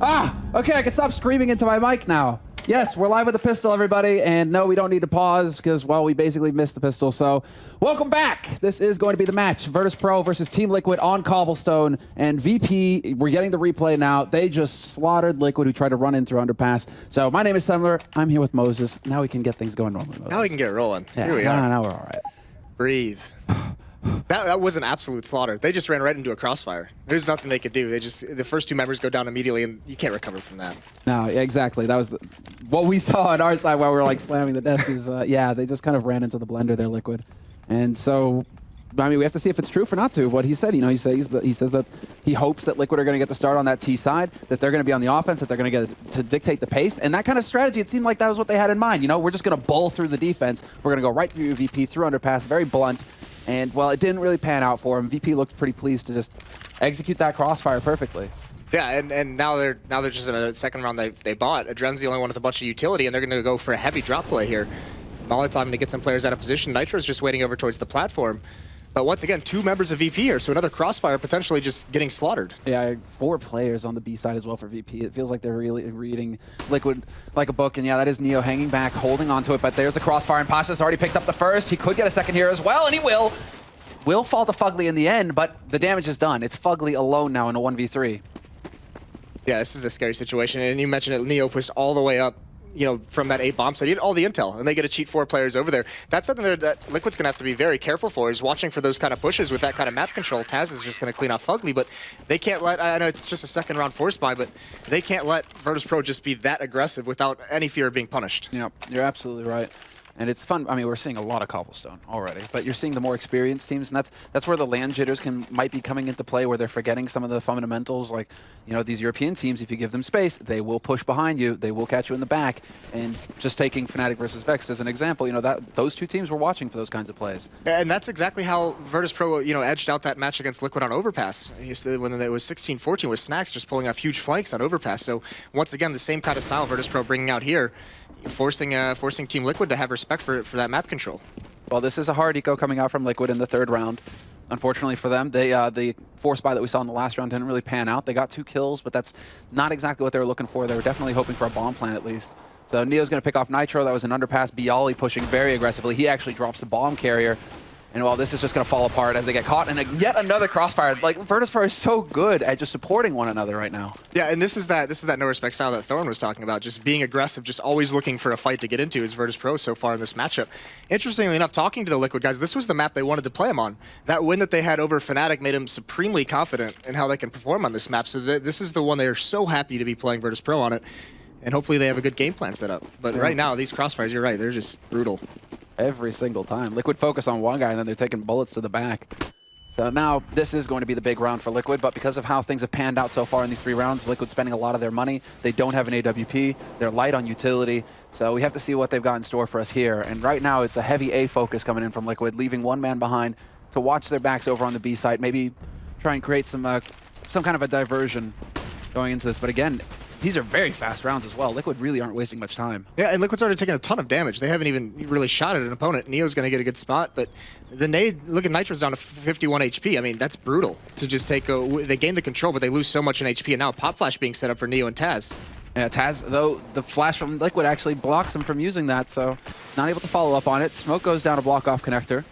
Okay, I can stop screaming into my mic now. Yes, we're live with the pistol, everybody, and no, we don't need to pause because, well, we basically missed the pistol, so welcome back. This is going to be the match, Virtus.pro versus Team Liquid on Cobblestone, and VP, we're getting the replay now. They just slaughtered Liquid, who tried to run in through Underpass. So my name is Semler, I'm here with Moses. Now we can get things going normally, Moses. Now we can get rolling. Yeah, Here we are. Now we're all right. Breathe. That was an absolute slaughter. They just ran right into a crossfire. There's nothing they could do. The first two members go down immediately, and you can't recover from that. No, yeah, exactly. That was what we saw on our side while we were like slamming the desk. Is yeah, they just kind of ran into the blender there, Liquid, and so. I mean, we have to see if it's true or not to what he said. You know, he says that he hopes that Liquid are going to get the start on that T side, that they're going to be on the offense, that they're going to get to dictate the pace. And that kind of strategy, it seemed like that was what they had in mind. You know, we're just going to bowl through the defense. We're going to go right through VP, through Underpass, very blunt. And, well, it didn't really pan out for him. VP looked pretty pleased to just execute that crossfire perfectly. Yeah, and now they're just in a second round they bought. Adren's the only one with a bunch of utility, and they're going to go for a heavy drop play here. Molly time to get some players out of position. Nitro's just waiting over towards the platform. But once again, two members of VP here, so another crossfire potentially just getting slaughtered. Yeah, 4 players on the B side as well for VP. It feels like they're really reading Liquid like a book. And yeah, that is Neo hanging back, holding onto it. But there's the crossfire, and Pasha's already picked up the first. He could get a second here as well, and he will. Will fall to Fugly in the end, but the damage is done. It's Fugly alone now in a 1v3. Yeah, this is a scary situation. And you mentioned it, Neo pushed all the way up, you know, from that 8 bomb, so you get all the intel, and they get to cheat 4 players over there. That's something that Liquid's gonna have to be very careful for, is watching for those kind of pushes with that kind of map control. Taz is just gonna clean off Fugly, but they can't let, I know it's just a second round force buy, but they can't let Virtus.pro just be that aggressive without any fear of being punished. Yep, you're absolutely right. And it's fun. I mean, we're seeing a lot of Cobblestone already, but you're seeing the more experienced teams, and that's where the land jitters might be coming into play, where they're forgetting some of the fundamentals. Like, you know, these European teams, if you give them space, they will push behind you, they will catch you in the back. And just taking Fnatic versus Vex as an example, you know, those two teams were watching for those kinds of plays. And that's exactly how Virtus.pro, you know, edged out that match against Liquid on Overpass. When it was 16-14 with Snacks just pulling off huge flanks on Overpass. So once again, the same kind of style Virtus.pro bringing out here, forcing Team Liquid to have respect for that map control. Well, this is a hard eco coming out from Liquid in the 3rd round. Unfortunately for them, the force buy that we saw in the last round didn't really pan out. They got 2 kills, but that's not exactly what they were looking for. They were definitely hoping for a bomb plant at least. So Neo's going to pick off Nitro. That was an Underpass. Bialy pushing very aggressively. He actually drops the bomb carrier. And well, this is just going to fall apart as they get caught. And yet another crossfire. Like, Virtus.pro is so good at just supporting one another right now. Yeah, and this is that no respect style that Thorn was talking about. Just being aggressive, just always looking for a fight to get into is Virtus.pro so far in this matchup. Interestingly enough, talking to the Liquid guys, this was the map they wanted to play him on. That win that they had over Fnatic made them supremely confident in how they can perform on this map. So this is the one they are so happy to be playing Virtus.pro on it. And hopefully they have a good game plan set up. But right now, these crossfires, you're right, they're just brutal. Every single time. Liquid focus on one guy, and then they're taking bullets to the back. So now this is going to be the big round for Liquid, but because of how things have panned out so far in these 3 rounds, Liquid's spending a lot of their money. They don't have an AWP. They're light on utility. So we have to see what they've got in store for us here. And right now it's a heavy A focus coming in from Liquid, leaving one man behind to watch their backs over on the B site, maybe try and create some kind of a diversion going into this. But again, these are very fast rounds as well. Liquid really aren't wasting much time. Yeah, and Liquid's already taken a ton of damage. They haven't even really shot at an opponent. Neo's going to get a good spot, but the nade, look at Nitro's down to 51 HP. I mean, that's brutal to just take they gain the control, but they lose so much in HP, and now Pop Flash being set up for Neo and Taz. Yeah, Taz, though, the flash from Liquid actually blocks him from using that, so he's not able to follow up on it. Smoke goes down to block off connector.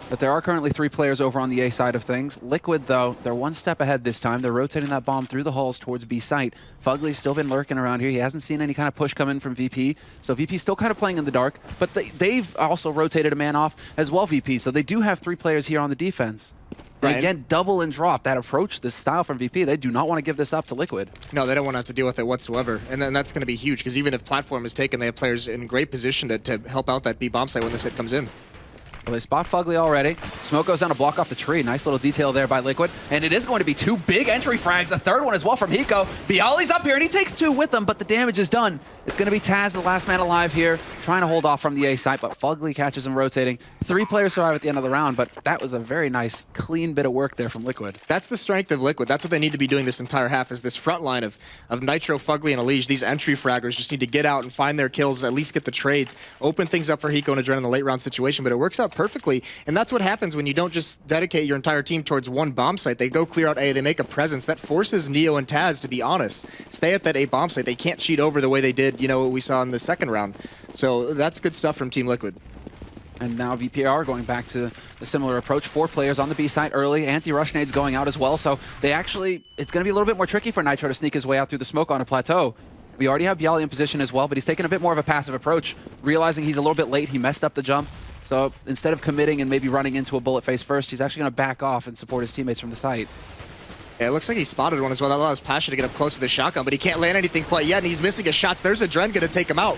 But there are currently 3 players over on the A side of things. Liquid, though, they're one step ahead this time. They're rotating that bomb through the halls towards B site. Fugly's still been lurking around here. He hasn't seen any kind of push come in from VP. So VP's still kind of playing in the dark. But they've also rotated a man off as well, VP. So they do have 3 players here on the defense. And again, double and drop. That approach, this style from VP, they do not want to give this up to Liquid. No, they don't want to have to deal with it whatsoever. And then that's going to be huge, because even if platform is taken, they have players in great position to help out that B bomb site when this hit comes in. Well, they spot Fugly already. Smoke goes down to block off the tree. Nice little detail there by Liquid. And it is going to be 2 big entry frags. A 3rd one as well from Hiko. Bialy's up here, and he takes 2 with him, but the damage is done. It's going to be Taz, the last man alive here, trying to hold off from the A site, but Fugly catches him rotating. 3 players survive at the end of the round, but that was a very nice, clean bit of work there from Liquid. That's the strength of Liquid. That's what they need to be doing this entire half, is this front line of Nitro, Fugly, and Elige. These entry fraggers just need to get out and find their kills, at least get the trades, open things up for Hiko and Adren in the late round situation, but it works out perfectly. And that's what happens when you don't just dedicate your entire team towards one bomb site. They go clear out A, they make a presence. That forces Neo and Taz to be honest. Stay at that A bomb site. They can't cheat over the way they did, you know, what we saw in the second round. So that's good stuff from Team Liquid. And now VPR going back to a similar approach. 4 players on the B side early. Anti-rush nades going out as well. So they actually, it's going to be a little bit more tricky for Nitro to sneak his way out through the smoke on a plateau. We already have Byali in position as well, but he's taking a bit more of a passive approach, realizing he's a little bit late. He messed up the jump. So instead of committing and maybe running into a bullet face first, he's actually going to back off and support his teammates from the site. Yeah, it looks like he spotted one as well. That allows Pasha to get up close with the shotgun, but he can't land anything quite yet, and he's missing his shots. There's a Dren going to take him out.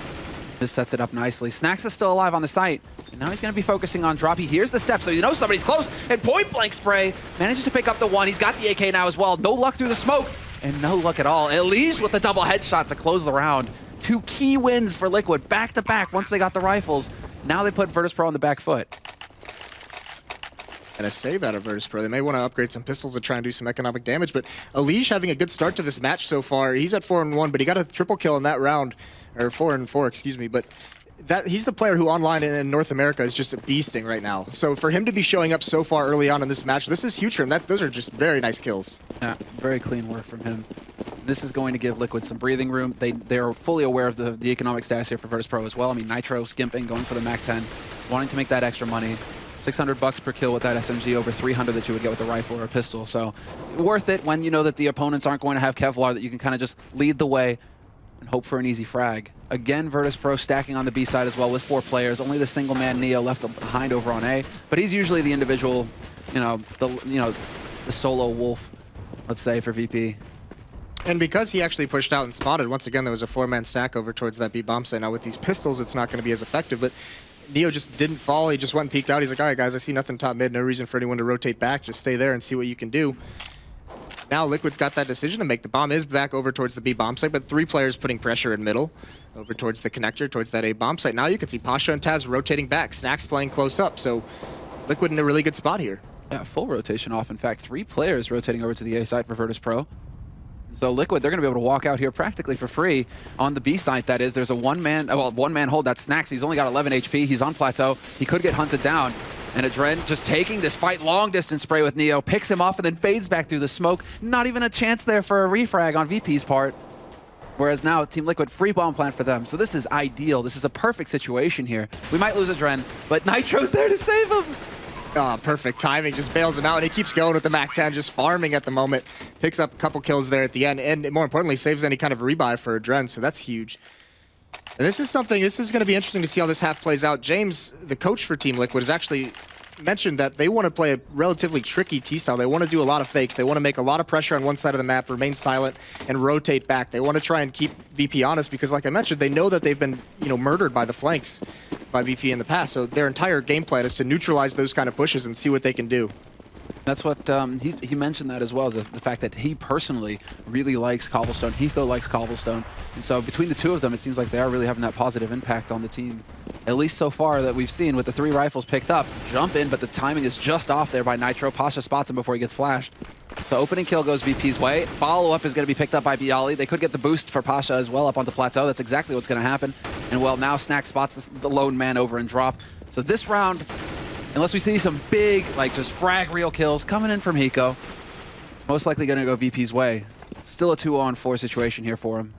This sets it up nicely. Snacks is still alive on the site, and now he's going to be focusing on drop. He hears the step, so you know somebody's close, and point blank spray manages to pick up the one. He's got the AK now as well. No luck through the smoke, and no luck at all. Elise with the double headshot to close the round. 2 key wins for Liquid, back to back once they got the rifles. Now they put Virtus.pro on the back foot. And a save out of Virtus.pro. They may want to upgrade some pistols to try and do some economic damage, but Elige having a good start to this match so far. He's at 4-1, but he got a triple kill in that round, or 4-4, excuse me, but he's the player who online in North America is just beasting right now. So for him to be showing up so far early on in this match, this is huge for him. Those are just very nice kills. Yeah, very clean work from him. This is going to give Liquid some breathing room. They're fully aware of the economic status here for Virtus.pro as well. I mean, Nitro skimping, going for the MAC-10, wanting to make that extra money. $600 per kill with that SMG, over 300 that you would get with a rifle or a pistol. So worth it when you know that the opponents aren't going to have Kevlar, that you can kind of just lead the way and hope for an easy frag. Again, Virtus.pro stacking on the B side as well with 4 players. Only the single man Neo left behind over on A, but he's usually the individual, the solo wolf, let's say, for VP. And because he actually pushed out and spotted, once again, there was a 4-man stack over towards that B bomb site. Now with these pistols, it's not going to be as effective, but Neo just didn't fall. He just went and peeked out. He's like, all right, guys, I see nothing top mid. No reason for anyone to rotate back. Just stay there and see what you can do. Now Liquid's got that decision to make. The bomb is back over towards the B bomb site, but 3 players putting pressure in middle over towards the connector, towards that A bomb site. Now you can see Pasha and Taz rotating back. Snacks playing close up. So Liquid in a really good spot here. Yeah, full rotation off. In fact, 3 players rotating over to the A site for Virtus.pro. So Liquid, they're going to be able to walk out here practically for free on the B site. That is, there's a one-man hold. That's Snacks. He's only got 11 HP. He's on plateau. He could get hunted down. And Adren just taking this fight, long distance spray with Neo, picks him off and then fades back through the smoke. Not even a chance there for a refrag on VP's part. Whereas now Team Liquid, free bomb plant for them. So this is ideal. This is a perfect situation here. We might lose Adren, but Nitro's there to save him. Oh, perfect timing. Just bails him out, and he keeps going with the MAC-10, just farming at the moment. Picks up a couple kills there at the end, and more importantly, saves any kind of rebuy for Adren, so that's huge. And this is going to be interesting to see how this half plays out. James, the coach for Team Liquid, has actually mentioned that they want to play a relatively tricky T-style. They want to do a lot of fakes. They want to make a lot of pressure on one side of the map, remain silent, and rotate back. They want to try and keep VP honest because, like I mentioned, they know that they've been, murdered by the flanks by VP in the past. So their entire game plan is to neutralize those kind of pushes and see what they can do. That's what he mentioned that as well, the fact that he personally really likes Cobblestone. Hiko likes Cobblestone. And so between the 2 of them, it seems like they are really having that positive impact on the team. At least so far that we've seen with the 3 rifles picked up. Jump in, but the timing is just off there by Nitro. Pasha spots him before he gets flashed. So opening kill goes VP's way. Follow-up is going to be picked up by Byali. They could get the boost for Pasha as well up onto plateau. That's exactly what's going to happen. And well, now Snack spots the lone man over and drop. So this round, unless we see some big, just frag reel kills coming in from Hiko, it's most likely going to go VP's way. Still a 2-on-4 situation here for him.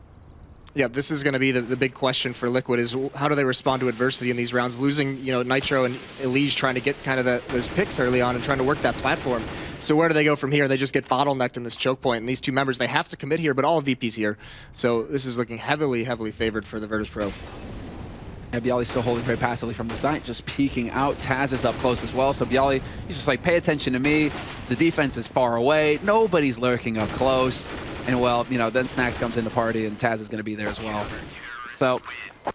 Yeah, this is going to be the big question for Liquid is how do they respond to adversity in these rounds? Losing, Nitro and Elige trying to get kind of those picks early on and trying to work that platform. So where do they go from here? They just get bottlenecked in this choke point. And these 2 members, they have to commit here, but all of VP's here. So this is looking heavily, heavily favored for the Virtus.pro. And Byali's still holding very passively from the site, just peeking out. Taz is up close as well, so Byali, he's just like, pay attention to me. The defense is far away. Nobody's lurking up close. And well, then Snacks comes in the party, and Taz is going to be there as well. So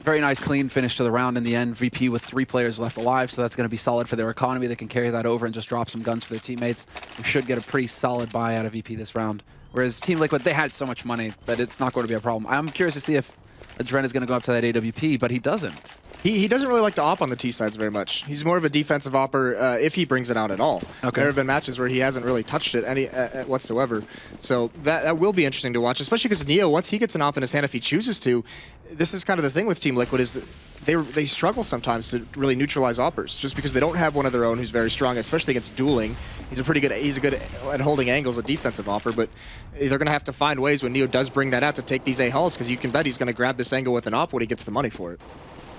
very nice, clean finish to the round in the end. VP with 3 players left alive, so that's going to be solid for their economy. They can carry that over and just drop some guns for their teammates. We should get a pretty solid buy out of VP this round. Whereas Team Liquid, they had so much money that it's not going to be a problem. I'm curious to see if Adren is going to go up to that AWP, but he doesn't. He doesn't really like to op on the T sides very much. He's more of a defensive opper if he brings it out at all. Okay. There have been matches where he hasn't really touched it any whatsoever. So that will be interesting to watch, especially because Neo, once he gets an op in his hand, if he chooses to, this is kind of the thing with Team Liquid is that they struggle sometimes to really neutralize oppers just because they don't have one of their own who's very strong, especially against dueling. He's good at holding angles, a defensive opper, but they're going to have to find ways when Neo does bring that out to take these A hulls, because you can bet he's going to grab this angle with an op when he gets the money for it.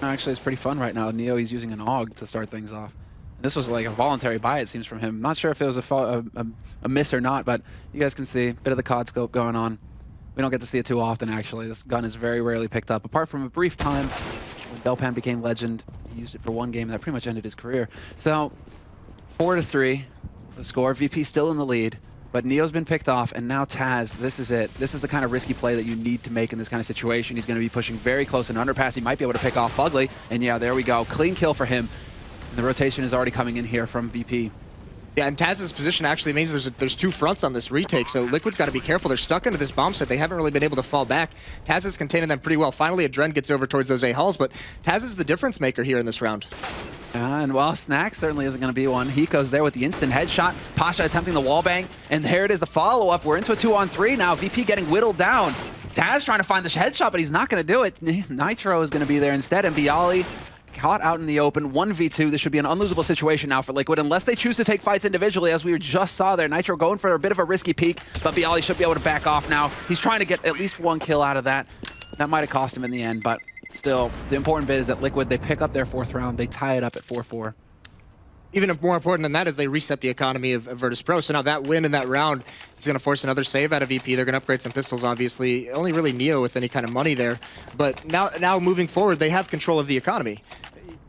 Actually, it's pretty fun right now. Neo, he's using an AUG to start things off. This was like a voluntary buy, it seems, from him. Not sure if it was a miss or not, but you guys can see a bit of the COD scope going on. We don't get to see it too often, actually. This gun is very rarely picked up, apart from a brief time when Delpan became legend. He used it for one game, and that pretty much ended his career. So, 4-3, the score. VP still in the lead, but Neo's been picked off, and now Taz, this is it. This is the kind of risky play that you need to make in this kind of situation. He's going to be pushing very close in underpass. He might be able to pick off Fugly, and yeah, there we go. Clean kill for him. And the rotation is already coming in here from VP. Yeah, and Taz's position actually means there's two fronts on this retake, so Liquid's got to be careful. They're stuck into this bomb site. They haven't really been able to fall back. Taz is containing them pretty well. Finally, Adren gets over towards those A hulls, but Taz is the difference maker here in this round. And well, Snack certainly isn't going to be one. Hiko's there with the instant headshot. Pasha attempting the wall bang, and there it is, the follow-up. We're into a 2-on-3 now. VP getting whittled down. Taz trying to find the headshot, but he's not going to do it. Nitro is going to be there instead, and Bialy caught out in the open, 1v2. This should be an unlosable situation now for Liquid, unless they choose to take fights individually, as we just saw there. Nitro going for a bit of a risky peek, but Bialy should be able to back off now. He's trying to get at least one kill out of that. That might have cost him in the end, but still, the important bit is that Liquid, they pick up their 4th round. They tie it up at 4-4. Even more important than that is they reset the economy of Virtus.pro. So now that win in that round is going to force another save out of VP. They're going to upgrade some pistols, obviously. Only really Neo with any kind of money there. But now moving forward, they have control of the economy.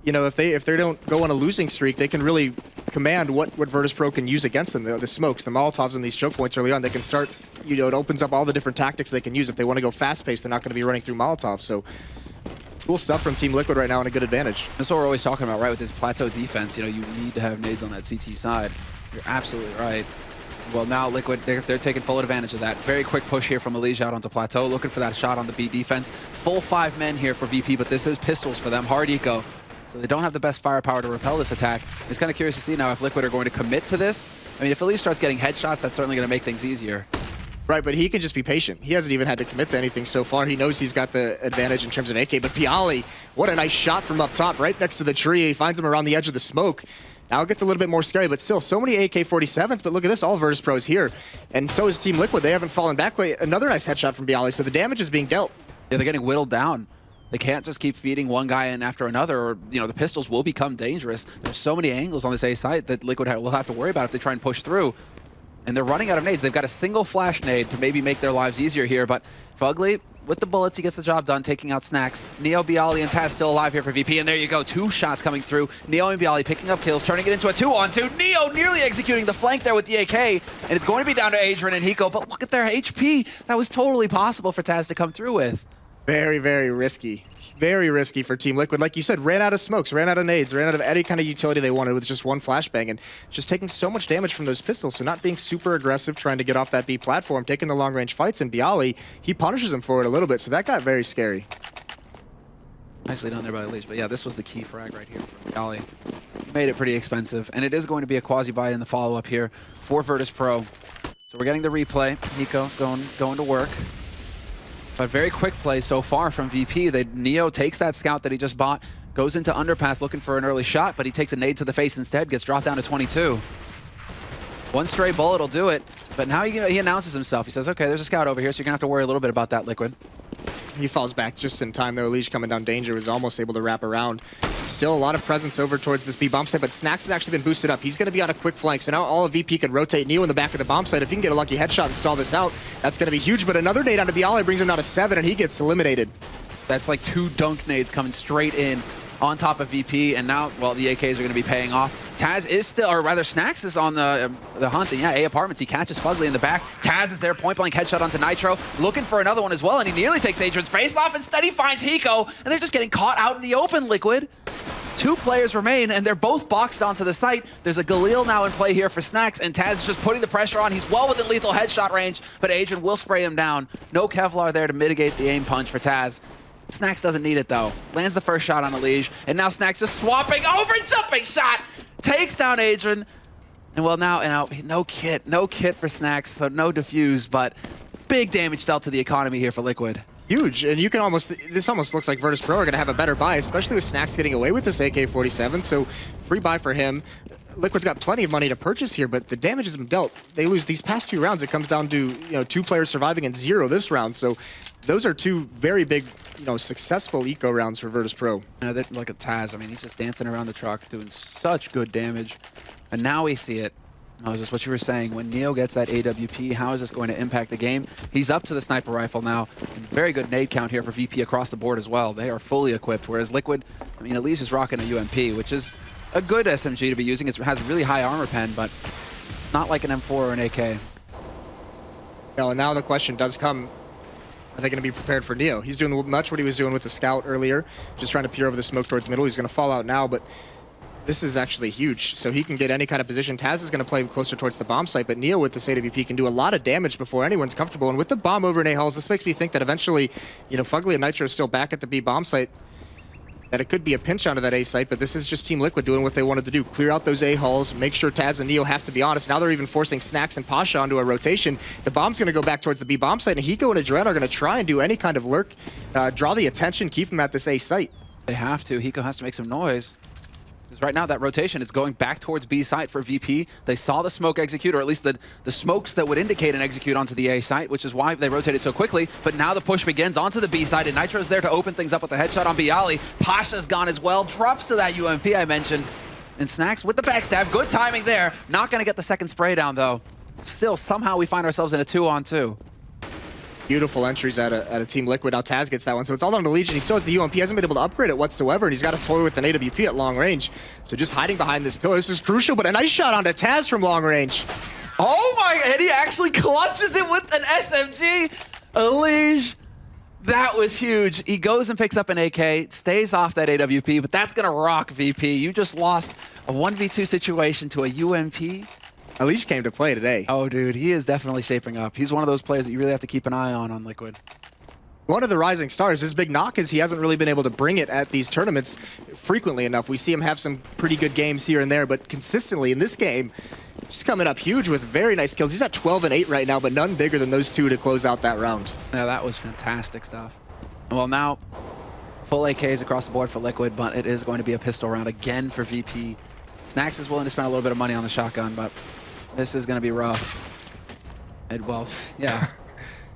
You know, if they don't go on a losing streak, they can really command what Virtus.pro can use against them. The smokes, the Molotovs, and these choke points early on. They can start, you know, it opens up all the different tactics they can use. If they want to go fast-paced, they're not going to be running through Molotovs. So cool stuff from Team Liquid right now and a good advantage. That's what we're always talking about, right? With this plateau defense, you know, you need to have nades on that CT side. You're absolutely right. Well, now Liquid, they're taking full advantage of that. Very quick push here from Elige out onto plateau, looking for that shot on the B defense. Full 5 men here for VP, but this is pistols for them. Hard eco. So they don't have the best firepower to repel this attack. It's kind of curious to see now if Liquid are going to commit to this. I mean, if Elige starts getting headshots, that's certainly going to make things easier. Right, but he can just be patient. He hasn't even had to commit to anything so far. He knows he's got the advantage in terms of AK, but Bialy, what a nice shot from up top, right next to the tree. He finds him around the edge of the smoke. Now it gets a little bit more scary, but still, so many AK-47s, but look at this, all Virtus.pro's here. And so is Team Liquid. They haven't fallen back. Another nice headshot from Bialy, so the damage is being dealt. Yeah, they're getting whittled down. They can't just keep feeding one guy in after another, or you know, the pistols will become dangerous. There's so many angles on this A site that Liquid will have to worry about if they try and push through. And they're running out of nades. They've got a single flash nade to maybe make their lives easier here, but Fugly, with the bullets, he gets the job done, taking out Snacks. Neo, Bialy, and Taz still alive here for VP, and there you go, 2 shots coming through. Neo and Bialy picking up kills, turning it into a 2-on-2. Neo nearly executing the flank there with the AK, and it's going to be down to Adren and Hiko, but look at their HP. That was totally possible for Taz to come through with. Very, very risky. Very risky for Team Liquid. Like you said, ran out of smokes, ran out of nades, ran out of any kind of utility they wanted with just one flashbang, and just taking so much damage from those pistols, so not being super aggressive, trying to get off that B platform, taking the long-range fights, and Bialy, he punishes him for it a little bit, so that got very scary. Nicely done there by Elige, but yeah, this was the key frag right here for Bialy. Made it pretty expensive, and it is going to be a quasi-buy in the follow-up here for Virtus.pro. So we're getting the replay. Nico going to work. But very quick play so far from VP. Neo takes that scout that he just bought, goes into underpass looking for an early shot, but he takes a nade to the face instead, gets dropped down to 22. One stray bullet will do it, but now he announces himself. He says, okay, there's a scout over here, so you're going to have to worry a little bit about that, Liquid. He falls back just in time, though. Elige coming down danger, was almost able to wrap around. Still a lot of presence over towards this B bomb site, but Snacks has actually been boosted up. He's going to be on a quick flank, so now all of VP can rotate Neo in the back of the bomb site. If he can get a lucky headshot and stall this out, that's going to be huge, but another nade onto Bialy brings him down to 7, and he gets eliminated. That's like 2 dunk nades coming straight in on top of VP, and now, well, the AKs are going to be paying off. Taz is still, or rather Snacks is on the hunt, and yeah, A apartments, he catches Fugly in the back. Taz is there, point blank headshot onto Nitro, looking for another one as well, and he nearly takes Adrian's face off. Instead he finds Hiko, and they're just getting caught out in the open, Liquid. 2 players remain, and they're both boxed onto the site. There's a Galil now in play here for Snacks, and Taz is just putting the pressure on. He's well within lethal headshot range, but Adrian will spray him down. No Kevlar there to mitigate the aim punch for Taz. Snacks doesn't need it, though. Lands the first shot on Elige, and now Snacks just swapping over, jumping shot! Takes down Adrian. And well, now no kit for Snacks, so no defuse, but big damage dealt to the economy here for Liquid. Huge, and you can this almost looks like Virtus.pro are going to have a better buy, especially with Snacks getting away with this AK-47, so free buy for him. Liquid's got plenty of money to purchase here, but the damage has been dealt. They lose these past 2 rounds. It comes down to 2 players surviving and 0 this round. So those are 2 very big, successful eco rounds for Virtus.pro. Look at Taz. I mean, he's just dancing around the truck, doing such good damage. And now we see it. Just what you were saying. When Neo gets that AWP, how is this going to impact the game? He's up to the sniper rifle now. Very good nade count here for VP across the board as well. They are fully equipped, whereas Liquid, I mean, Elise is rocking a UMP, which is a good SMG to be using. It has really high armor pen, but it's not like an M4 or an AK. No, and now the question does come, are they going to be prepared for Neo? He's doing much what he was doing with the Scout earlier, just trying to peer over the smoke towards middle. He's going to fall out now, but this is actually huge, so he can get any kind of position. Taz is going to play closer towards the bomb site, but Neo with this AWP can do a lot of damage before anyone's comfortable. And with the bomb over in A-Halls, this makes me think that eventually, Fugly and Nitro is still back at the B bomb site, that it could be a pinch onto that A site, but this is just Team Liquid doing what they wanted to do. Clear out those A-Halls, make sure Taz and Neo have to be honest. Now they're even forcing Snacks and Pasha onto a rotation. The bomb's going to go back towards the B bomb site, and Hiko and Adren are going to try and do any kind of lurk, draw the attention, keep them at this A site. They have to. Hiko has to make some noise. Because right now that rotation is going back towards B site for VP. They saw the smoke execute, or at least the smokes that would indicate an execute onto the A site, which is why they rotated so quickly. But now the push begins onto the B site, and Nitro's there to open things up with a headshot on Bialy. Pasha's gone as well, drops to that UMP I mentioned. And Snacks with the backstab, good timing there. Not going to get the second spray down though. Still, somehow we find ourselves in a 2-on-2. Beautiful entries at a Team Liquid. Now Taz gets that one, so it's all on the Legion. He still has the UMP. He hasn't been able to upgrade it whatsoever, and he's got to toy with an AWP at long range. So just hiding behind this pillar. This is crucial, but a nice shot onto Taz from long range. Oh my, and he actually clutches it with an SMG. Elige, that was huge. He goes and picks up an AK, stays off that AWP, but that's going to rock VP. You just lost a 1v2 situation to a UMP. Elige came to play today. Oh, dude, he is definitely shaping up. He's one of those players that you really have to keep an eye on Liquid. One of the rising stars. His big knock is he hasn't really been able to bring it at these tournaments frequently enough. We see him have some pretty good games here and there, but consistently in this game, just coming up huge with very nice kills. He's at 12 and 8 right now, but none bigger than those 2 to close out that round. Yeah, that was fantastic stuff. Well, now, full AKs across the board for Liquid, but it is going to be a pistol round again for VP. Snacks is willing to spend a little bit of money on the shotgun, but this is going to be rough. And well, yeah.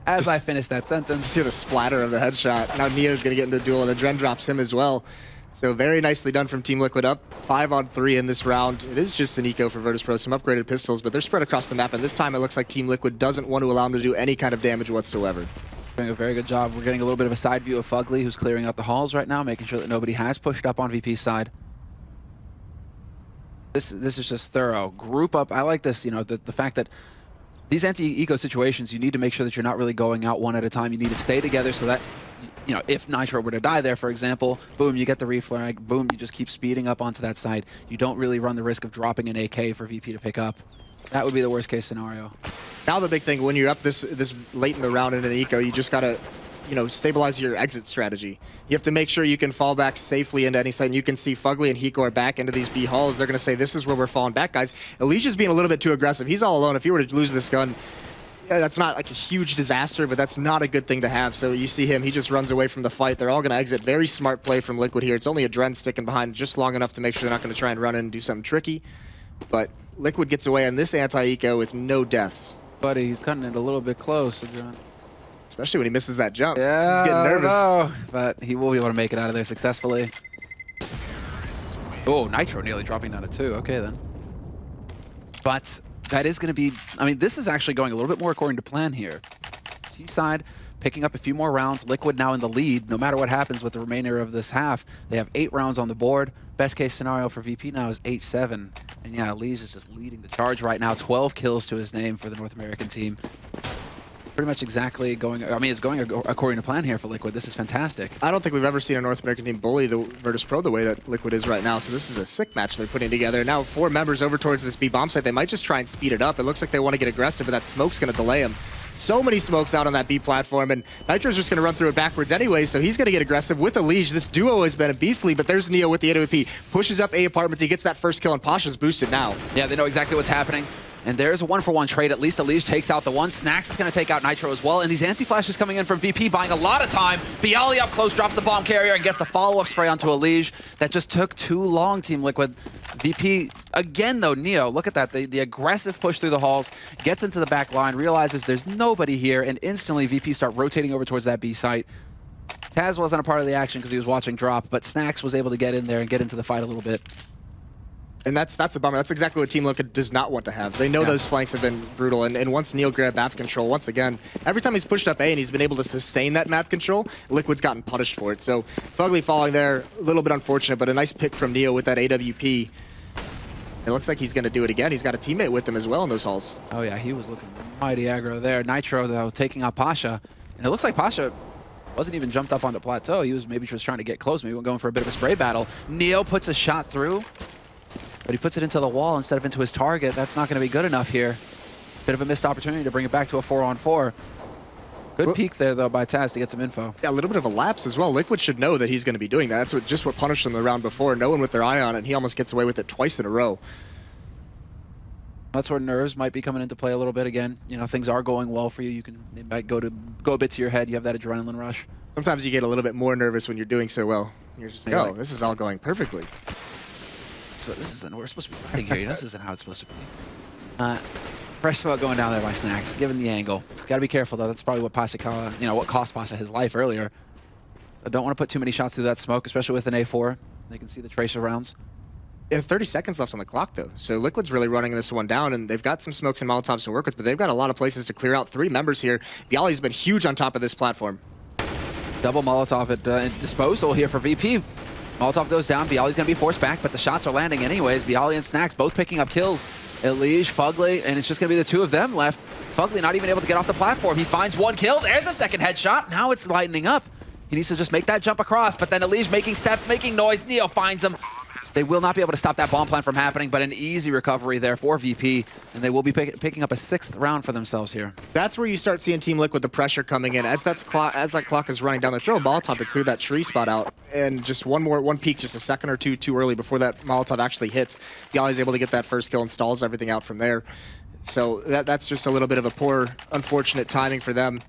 As I finish that sentence. Just hear the splatter of the headshot. Now Neo's going to get into a duel, and Adren drops him as well. So very nicely done from Team Liquid, up 5-on-3 in this round. It is just an eco for Virtus.pro, some upgraded pistols, but they're spread across the map, and this time it looks like Team Liquid doesn't want to allow them to do any kind of damage whatsoever. Doing a very good job. We're getting a little bit of a side view of Fugly, who's clearing out the halls right now, making sure that nobody has pushed up on VP's side. This is just thorough. Group up. I like this, the fact that these anti-eco situations, you need to make sure that you're not really going out one at a time. You need to stay together so that, if Nitro were to die there, for example, boom, you get the reflag, boom, you just keep speeding up onto that side. You don't really run the risk of dropping an AK for VP to pick up. That would be the worst case scenario. Now the big thing, when you're up this late in the round in an eco, you just got to stabilize your exit strategy. You have to make sure you can fall back safely into any site, and you can see Fugly and Hiko are back into these B halls. They're going to say, this is where we're falling back, guys. Alicia's being a little bit too aggressive. He's all alone. If he were to lose this gun, that's not like a huge disaster, but that's not a good thing to have. So you see him, he just runs away from the fight. They're all going to exit. Very smart play from Liquid here. It's only Adren sticking behind just long enough to make sure they're not going to try and run in and do something tricky. But Liquid gets away on this anti-eco with no deaths. Buddy, he's cutting it a little bit close, Adren. Especially when he misses that jump. Yeah, he's getting nervous. No, but he will be able to make it out of there successfully. Oh, Nitro nearly dropping down to 2. Okay, then. But that is going to be... I mean, this is actually going a little bit more according to plan here. Seaside picking up a few more rounds. Liquid now in the lead. No matter what happens with the remainder of this half, they have 8 rounds on the board. Best case scenario for VP now is 8-7. And yeah, Elise is just leading the charge right now. 12 kills to his name for the North American team. Pretty much exactly going... I mean, it's going according to plan here for Liquid. This is fantastic. I don't think we've ever seen a North American team bully the Virtus.pro the way that Liquid is right now, so this is a sick match they're putting together. Now 4 members over towards this B bomb site. They might just try and speed it up. It looks like they want to get aggressive, but that smoke's going to delay them. So many smokes out on that B platform, and Nitro's just going to run through it backwards anyway, so he's going to get aggressive with Elige. This duo has been a beastly, but there's Neo with the AWP. Pushes up A apartments, he gets that first kill, and Pasha's boosted now. Yeah, they know exactly what's happening. And there's a 1-for-1 trade. At least Elige takes out the one. Snacks is going to take out Nitro as well. And these anti-flashes coming in from VP, buying a lot of time. Bialy up close, drops the bomb carrier, and gets a follow-up spray onto Elige. That just took too long, Team Liquid. VP, again though, Neo, look at that. The aggressive push through the halls, gets into the back line, realizes there's nobody here, and instantly VP start rotating over towards that B site. Taz wasn't a part of the action because he was watching drop, but Snacks was able to get in there and get into the fight a little bit. And that's a bummer. That's exactly what Team Liquid does not want to have. They know those flanks have been brutal, and once Neo grabbed map control, once again, every time he's pushed up A and he's been able to sustain that map control, Liquid's gotten punished for it. So Fugly falling there, a little bit unfortunate, but a nice pick from Neo with that AWP. It looks like he's going to do it again. He's got a teammate with him as well in those halls. Oh yeah, he was looking mighty aggro there. Nitro, though, taking out Pasha. And it looks like Pasha wasn't even jumped up onto Plateau. He was maybe just trying to get close, maybe going for a bit of a spray battle. Neo puts a shot through, but he puts it into the wall instead of into his target. That's not going to be good enough here. Bit of a missed opportunity to bring it back to a 4-on-4. Good peek there, though, by Taz to get some info. Yeah, a little bit of a lapse as well. Liquid should know that he's going to be doing that. That's just what punished him the round before. No one with their eye on it, and he almost gets away with it twice in a row. That's where nerves might be coming into play a little bit again. You know, things are going well for you. It might go a bit to your head. You have that adrenaline rush. Sometimes you get a little bit more nervous when you're doing so well. You're just like, oh, this is all going perfectly. We're supposed to be fighting here. This isn't how it's supposed to be. Fresh smoke going down there by Snacks, given the angle. Got to be careful though. That's probably what Pasha, what cost Pasha his life earlier. I don't want to put too many shots through that smoke, especially with an A4. They can see the tracer rounds. Yeah, 30 seconds left on the clock though, so Liquid's really running this one down, and they've got some smokes and Molotovs to work with, but they've got a lot of places to clear out. 3 members here. Bialy's been huge on top of this platform. Double Molotov at disposal here for VP. Molotov goes down. Bialy's going to be forced back, but the shots are landing anyways. Bialy and Snacks both picking up kills. Elige, Fugly, and it's just going to be the 2 of them left. Fugly not even able to get off the platform. He finds 1 kill. There's a second headshot. Now it's lightening up. He needs to just make that jump across, but then Elige making steps, making noise. Neo finds him. They will not be able to stop that bomb plant from happening, but an easy recovery there for VP, and they will be picking up a 6th round for themselves here. That's where you start seeing Team Liquid the pressure coming in. As that clock is running down, they throw a Molotov to clear that tree spot out, and just one peek, just a second or two too early before that Molotov actually hits. Bialy's able to get that first kill and stalls everything out from there. So that's just a little bit of a poor, unfortunate timing for them.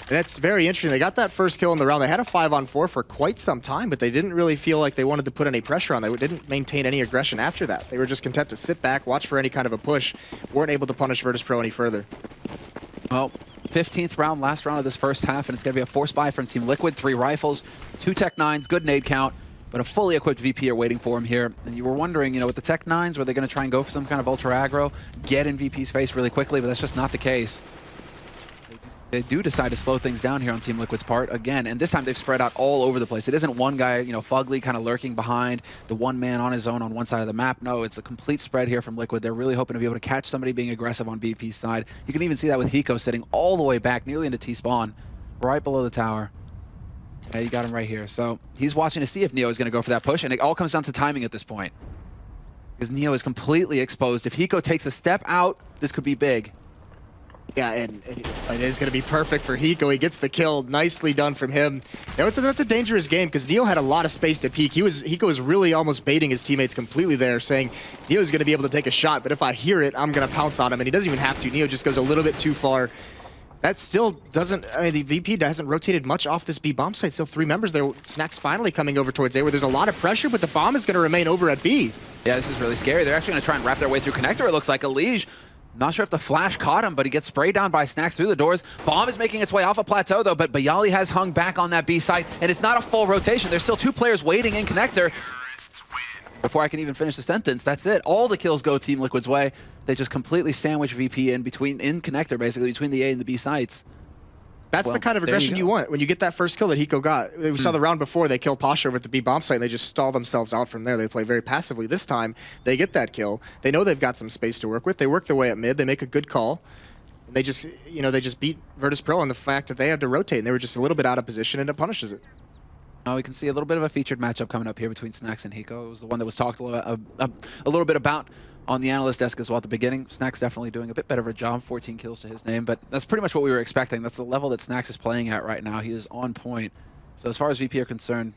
And it's very interesting. They got that first kill in the round. They had a 5-on-4 for quite some time, but they didn't really feel like they wanted to put any pressure on. They didn't maintain any aggression after that. They were just content to sit back, watch for any kind of a push. Weren't able to punish Virtus.pro any further. Well, 15th round, last round of this first half, and it's going to be a force buy from Team Liquid. 3 rifles, 2 Tech 9s, good nade count, but a fully equipped VP are waiting for him here. And you were wondering, with the Tech 9s, were they going to try and go for some kind of ultra aggro, get in VP's face really quickly, but that's just not the case. They do decide to slow things down here on Team Liquid's part again, and this time they've spread out all over the place. It isn't one guy, Fugly kind of lurking behind, the one man on his own on one side of the map. No, it's a complete spread here from Liquid. They're really hoping to be able to catch somebody being aggressive on VP's side. You can even see that with Hiko sitting all the way back, nearly into T-spawn, right below the tower. Yeah, you got him right here. So he's watching to see if Neo is going to go for that push, and it all comes down to timing at this point. Because Neo is completely exposed. If Hiko takes a step out, this could be big. Yeah, and it is going to be perfect for Hiko. He gets the kill. Nicely done from him. That's a dangerous game because Neo had a lot of space to peek. Hiko was really almost baiting his teammates completely there, saying Neo's going to be able to take a shot, but if I hear it, I'm going to pounce on him, and he doesn't even have to. Neo just goes a little bit too far. That still doesn't, the VP hasn't rotated much off this B bomb site. Still 3 members there. Snacks finally coming over towards A, where there's a lot of pressure, but the bomb is going to remain over at B. Yeah, this is really scary. They're actually going to try and wrap their way through connector, it looks like. Elige, not sure if the flash caught him, but he gets sprayed down by Snacks through the doors. Bomb is making its way off a plateau, though, but Bialy has hung back on that B site, and it's not a full rotation. There's still 2 players waiting in connector. Before I can even finish the sentence, that's it. All the kills go Team Liquid's way. They just completely sandwich VP in connector, basically, between the A and the B sites. That's the kind of aggression you want when you get that first kill that Hiko got. We saw the round before, they killed Pasha over at the B bomb site, and they just stall themselves out from there. They play very passively. This time, they get that kill. They know they've got some space to work with. They work their way up mid. They make a good call. And they just, they just beat Virtus.pro on the fact that they had to rotate, and they were just a little bit out of position, and it punishes it. Oh, we can see a little bit of a featured matchup coming up here between Snacks and Hiko. It was the one that was talked a little bit about on the analyst desk as well at the beginning. Snack's definitely doing a bit better of a job, 14 kills to his name, but that's pretty much what we were expecting. That's the level that Snacks is playing at right now. He is on point. So as far as VP are concerned,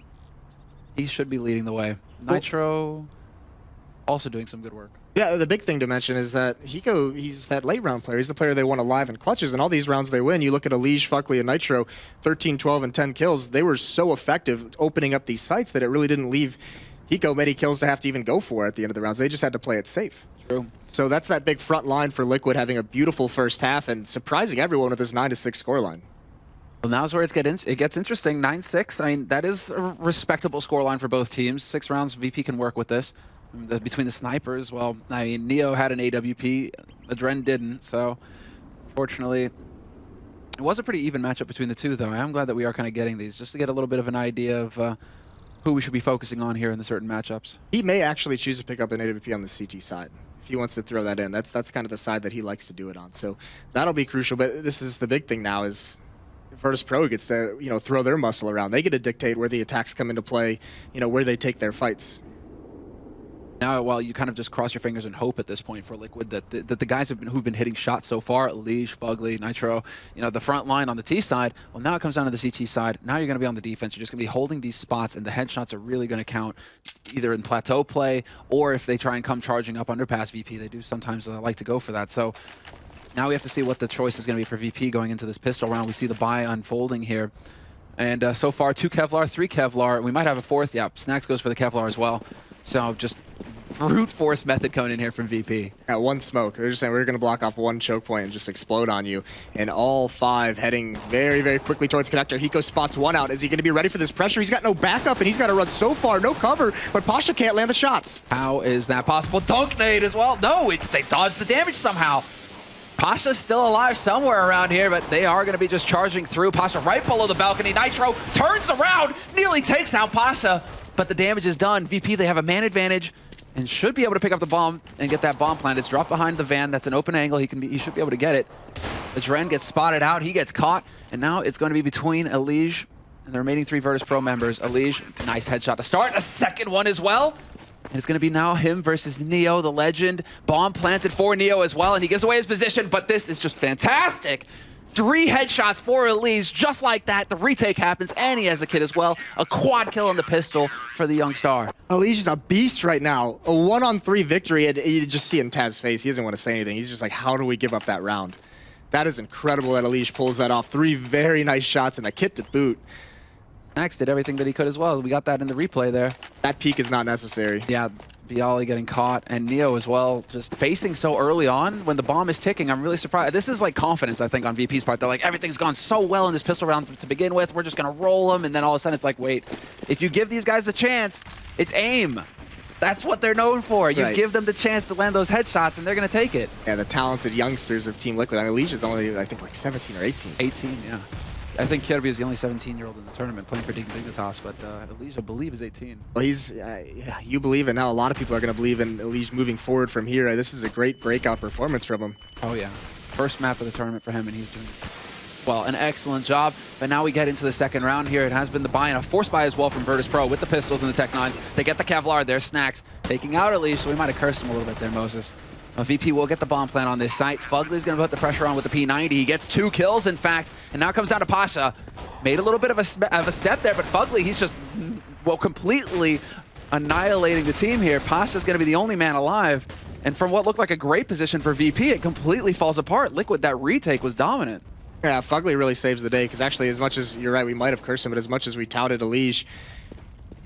he should be leading the way. Nitro also doing some good work. Yeah, the big thing to mention is that Hiko, he's that late round player. He's the player they want alive in clutches, and all these rounds they win. You look at Elige, Fuckley, and Nitro, 13, 12, and 10 kills. They were so effective opening up these sites that it really didn't leave Hiko many kills to have to even go for at the end of the rounds. They just had to play it safe. True. So that's that big front line for Liquid having a beautiful first half and surprising everyone with this 9-6 scoreline. Well, now's where it gets interesting. 9-6. I mean, that is a respectable scoreline for both teams. 6 rounds, VP can work with this. Between the snipers, well, I mean, Neo had an AWP, Adren didn't, so fortunately, it was a pretty even matchup between the two, though. I am glad that we are kind of getting these, just to get a little bit of an idea of who we should be focusing on here in the certain matchups. He may actually choose to pick up an AWP on the CT side, if he wants to throw that in. That's kind of the side that he likes to do it on, so that'll be crucial, but this is the big thing now is Virtus.pro gets to, throw their muscle around. They get to dictate where the attacks come into play, where they take their fights. Now, well, you kind of just cross your fingers and hope at this point for Liquid that the guys who've been hitting shots so far, Elige, Fuggly, Nitro, the front line on the T side, well, now it comes down to the CT side. Now you're going to be on the defense. You're just going to be holding these spots, and the headshots are really going to count either in plateau play or if they try and come charging up underpass VP. They do sometimes like to go for that. So now we have to see what the choice is going to be for VP going into this pistol round. We see the buy unfolding here. And so far, 2 Kevlar, 3 Kevlar. We might have a 4th. Yeah, Snacks goes for the Kevlar as well. So just brute force method coming in here from VP. At one smoke. They're just saying we're going to block off one choke point and just explode on you. And all 5 heading very, very quickly towards connector. Hiko spots one out. Is he going to be ready for this pressure? He's got no backup and he's got to run so far, no cover, but Pasha can't land the shots. How is that possible? Dunk nade as well. No, they dodged the damage somehow. Pasha's still alive somewhere around here, but they are going to be just charging through. Pasha right below the balcony. Nitro turns around, nearly takes out Pasha, but the damage is done. VP, they have a man advantage and should be able to pick up the bomb and get that bomb planted. It's dropped behind the van. That's an open angle. He should be able to get it. The Dren gets spotted out. He gets caught, and now it's going to be between Elige and the remaining 3 Virtus.pro members. Elige, nice headshot to start. A second one as well. And it's going to be now him versus Neo, the legend. Bomb planted for Neo as well, and he gives away his position, but this is just fantastic. 3 headshots for Elige, just like that. The retake happens, and he has a kid as well. A quad kill on the pistol for the young star. Elige is a beast right now. A 1-on-3 victory, and you just see in Taz's face, he doesn't want to say anything. He's just like, how do we give up that round? That is incredible that Elige pulls that off. 3 very nice shots and a kit to boot. Snacks did everything that he could as well. We got that in the replay there. That peek is not necessary. Yeah, Bialy getting caught, and Neo as well, just facing so early on when the bomb is ticking. I'm really surprised. This is like confidence, I think, on VP's part. They're like, everything's gone so well in this pistol round to begin with. We're just going to roll them, and then all of a sudden it's like, wait, if you give these guys the chance, it's aim. That's what they're known for. You give them the chance to land those headshots, and they're going to take it. Yeah, the talented youngsters of Team Liquid. I mean, Elige is only, I think, like 17 or 18. 18, yeah. I think Kirby is the only 17-year-old in the tournament playing for Dignitas, but Elige, I believe, is 18. Well, he's, yeah, you believe it now. A lot of people are going to believe in Elige moving forward from here. This is a great breakout performance from him. Oh, yeah. First map of the tournament for him, and he's doing, well, an excellent job. But now we get into the second round here. It has been the buy and a force buy as well from Virtus.pro with the pistols and the Tech 9s. They get the Kevlar, their Snacks, taking out Elige, so we might have cursed him a little bit there, Moses. VP will get the bomb plant on this site. Fuggly's going to put the pressure on with the P90. He gets 2 kills, in fact, and now it comes down to Pasha. Made a little bit of a step there, but Fuggly, he's just, well, completely annihilating the team here. Pasha's going to be the only man alive, and from what looked like a great position for VP, it completely falls apart. Liquid, that retake was dominant. Yeah, Fuggly really saves the day, because actually, as much as, you're right, we might have cursed him, but as much as we touted Elige,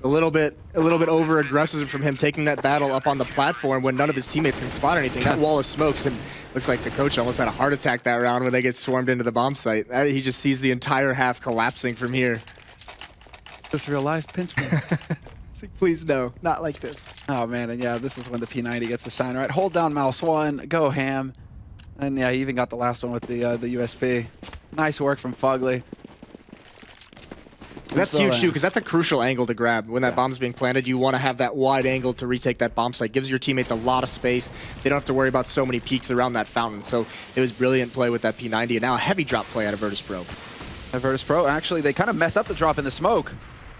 a little bit over aggressive from him taking that battle up on the platform when none of his teammates can spot anything. That wall of smokes, and looks like the coach almost had a heart attack that round when they get swarmed into the bomb site. He just sees the entire half collapsing from here. This real life pinch me. It's like, please no, not like this. Oh man, and yeah, this is when the P90 gets the shine. Right, hold down mouse 1, go ham, and yeah, he even got the last one with the USP. Nice work from Fuggly. That's huge too, because that's a crucial angle to grab. When that bomb's being planted, you want to have that wide angle to retake that bomb site. Gives your teammates a lot of space. They don't have to worry about so many peaks around that fountain. So it was brilliant play with that P90, and now a heavy drop play out of Virtus.pro. Virtus.pro, actually, they kind of mess up the drop in the smoke.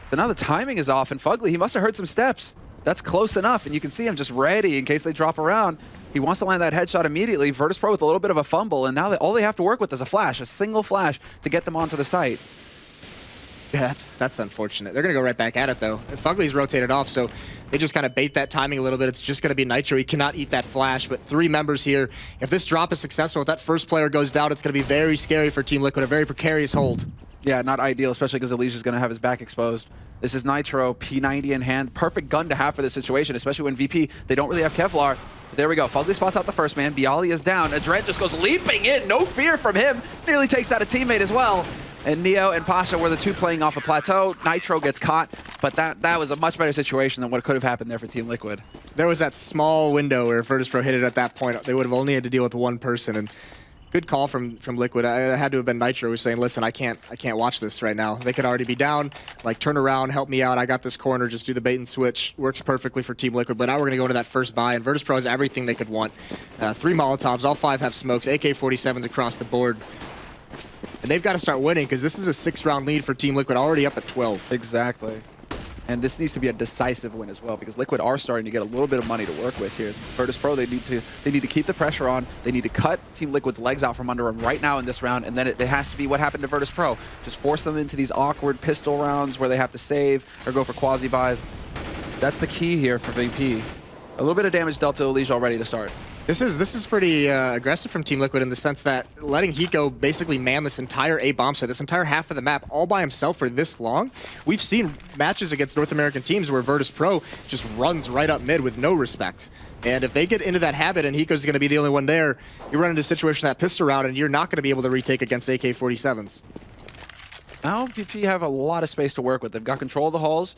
So now the timing is off, and Fuggly, he must have heard some steps. That's close enough, and you can see him just ready in case they drop around. He wants to land that headshot immediately. Virtus.pro with a little bit of a fumble, and now all they have to work with is a flash, a single flash, to get them onto the site. Yeah, that's unfortunate. They're going to go right back at it, though. Fugly's rotated off, so they just kind of bait that timing a little bit. It's just going to be Nitro. He cannot eat that flash, but 3 members here. If this drop is successful, if that first player goes down, it's going to be very scary for Team Liquid, a very precarious hold. Yeah, not ideal, especially because Alicia's going to have his back exposed. This is Nitro, P90 in hand. Perfect gun to have for this situation, especially when VP, they don't really have Kevlar. There we go. Fugly spots out the first man. Bialy is down. Adren just goes leaping in. No fear from him. Nearly takes out a teammate as well. And Neo and Pasha were the 2 playing off a plateau. Nitro gets caught, but that was a much better situation than what could have happened there for Team Liquid. There was that small window where Virtus.pro hit it at that point. They would have only had to deal with 1 person, and good call from Liquid. I had to have been Nitro who was saying, listen, I can't watch this right now. They could already be down. Like, turn around, help me out. I got this corner. Just do the bait and switch. Works perfectly for Team Liquid. But now we're going to go into that first buy, and Virtus.pro has everything they could want. 3 Molotovs, all 5 have smokes, AK-47s across the board. And they've got to start winning because this is a 6-round lead for Team Liquid, already up at 12. Exactly. And this needs to be a decisive win as well because Liquid are starting to get a little bit of money to work with here. Virtus.pro, they need to keep the pressure on. They need to cut Team Liquid's legs out from under them right now in this round, and then it has to be what happened to Virtus.pro. Just force them into these awkward pistol rounds where they have to save or go for quasi-buys. That's the key here for VP. A little bit of damage dealt to Alicia already to start. This is pretty aggressive from Team Liquid in the sense that letting Hiko basically man this entire A bomb site, this entire half of the map, all by himself for this long. We've seen matches against North American teams where Virtus.pro just runs right up mid with no respect. And if they get into that habit and Hiko's going to be the only one there, you run into a situation that pistol round and you're not going to be able to retake against AK-47s. Now VP have a lot of space to work with. They've got control of the halls.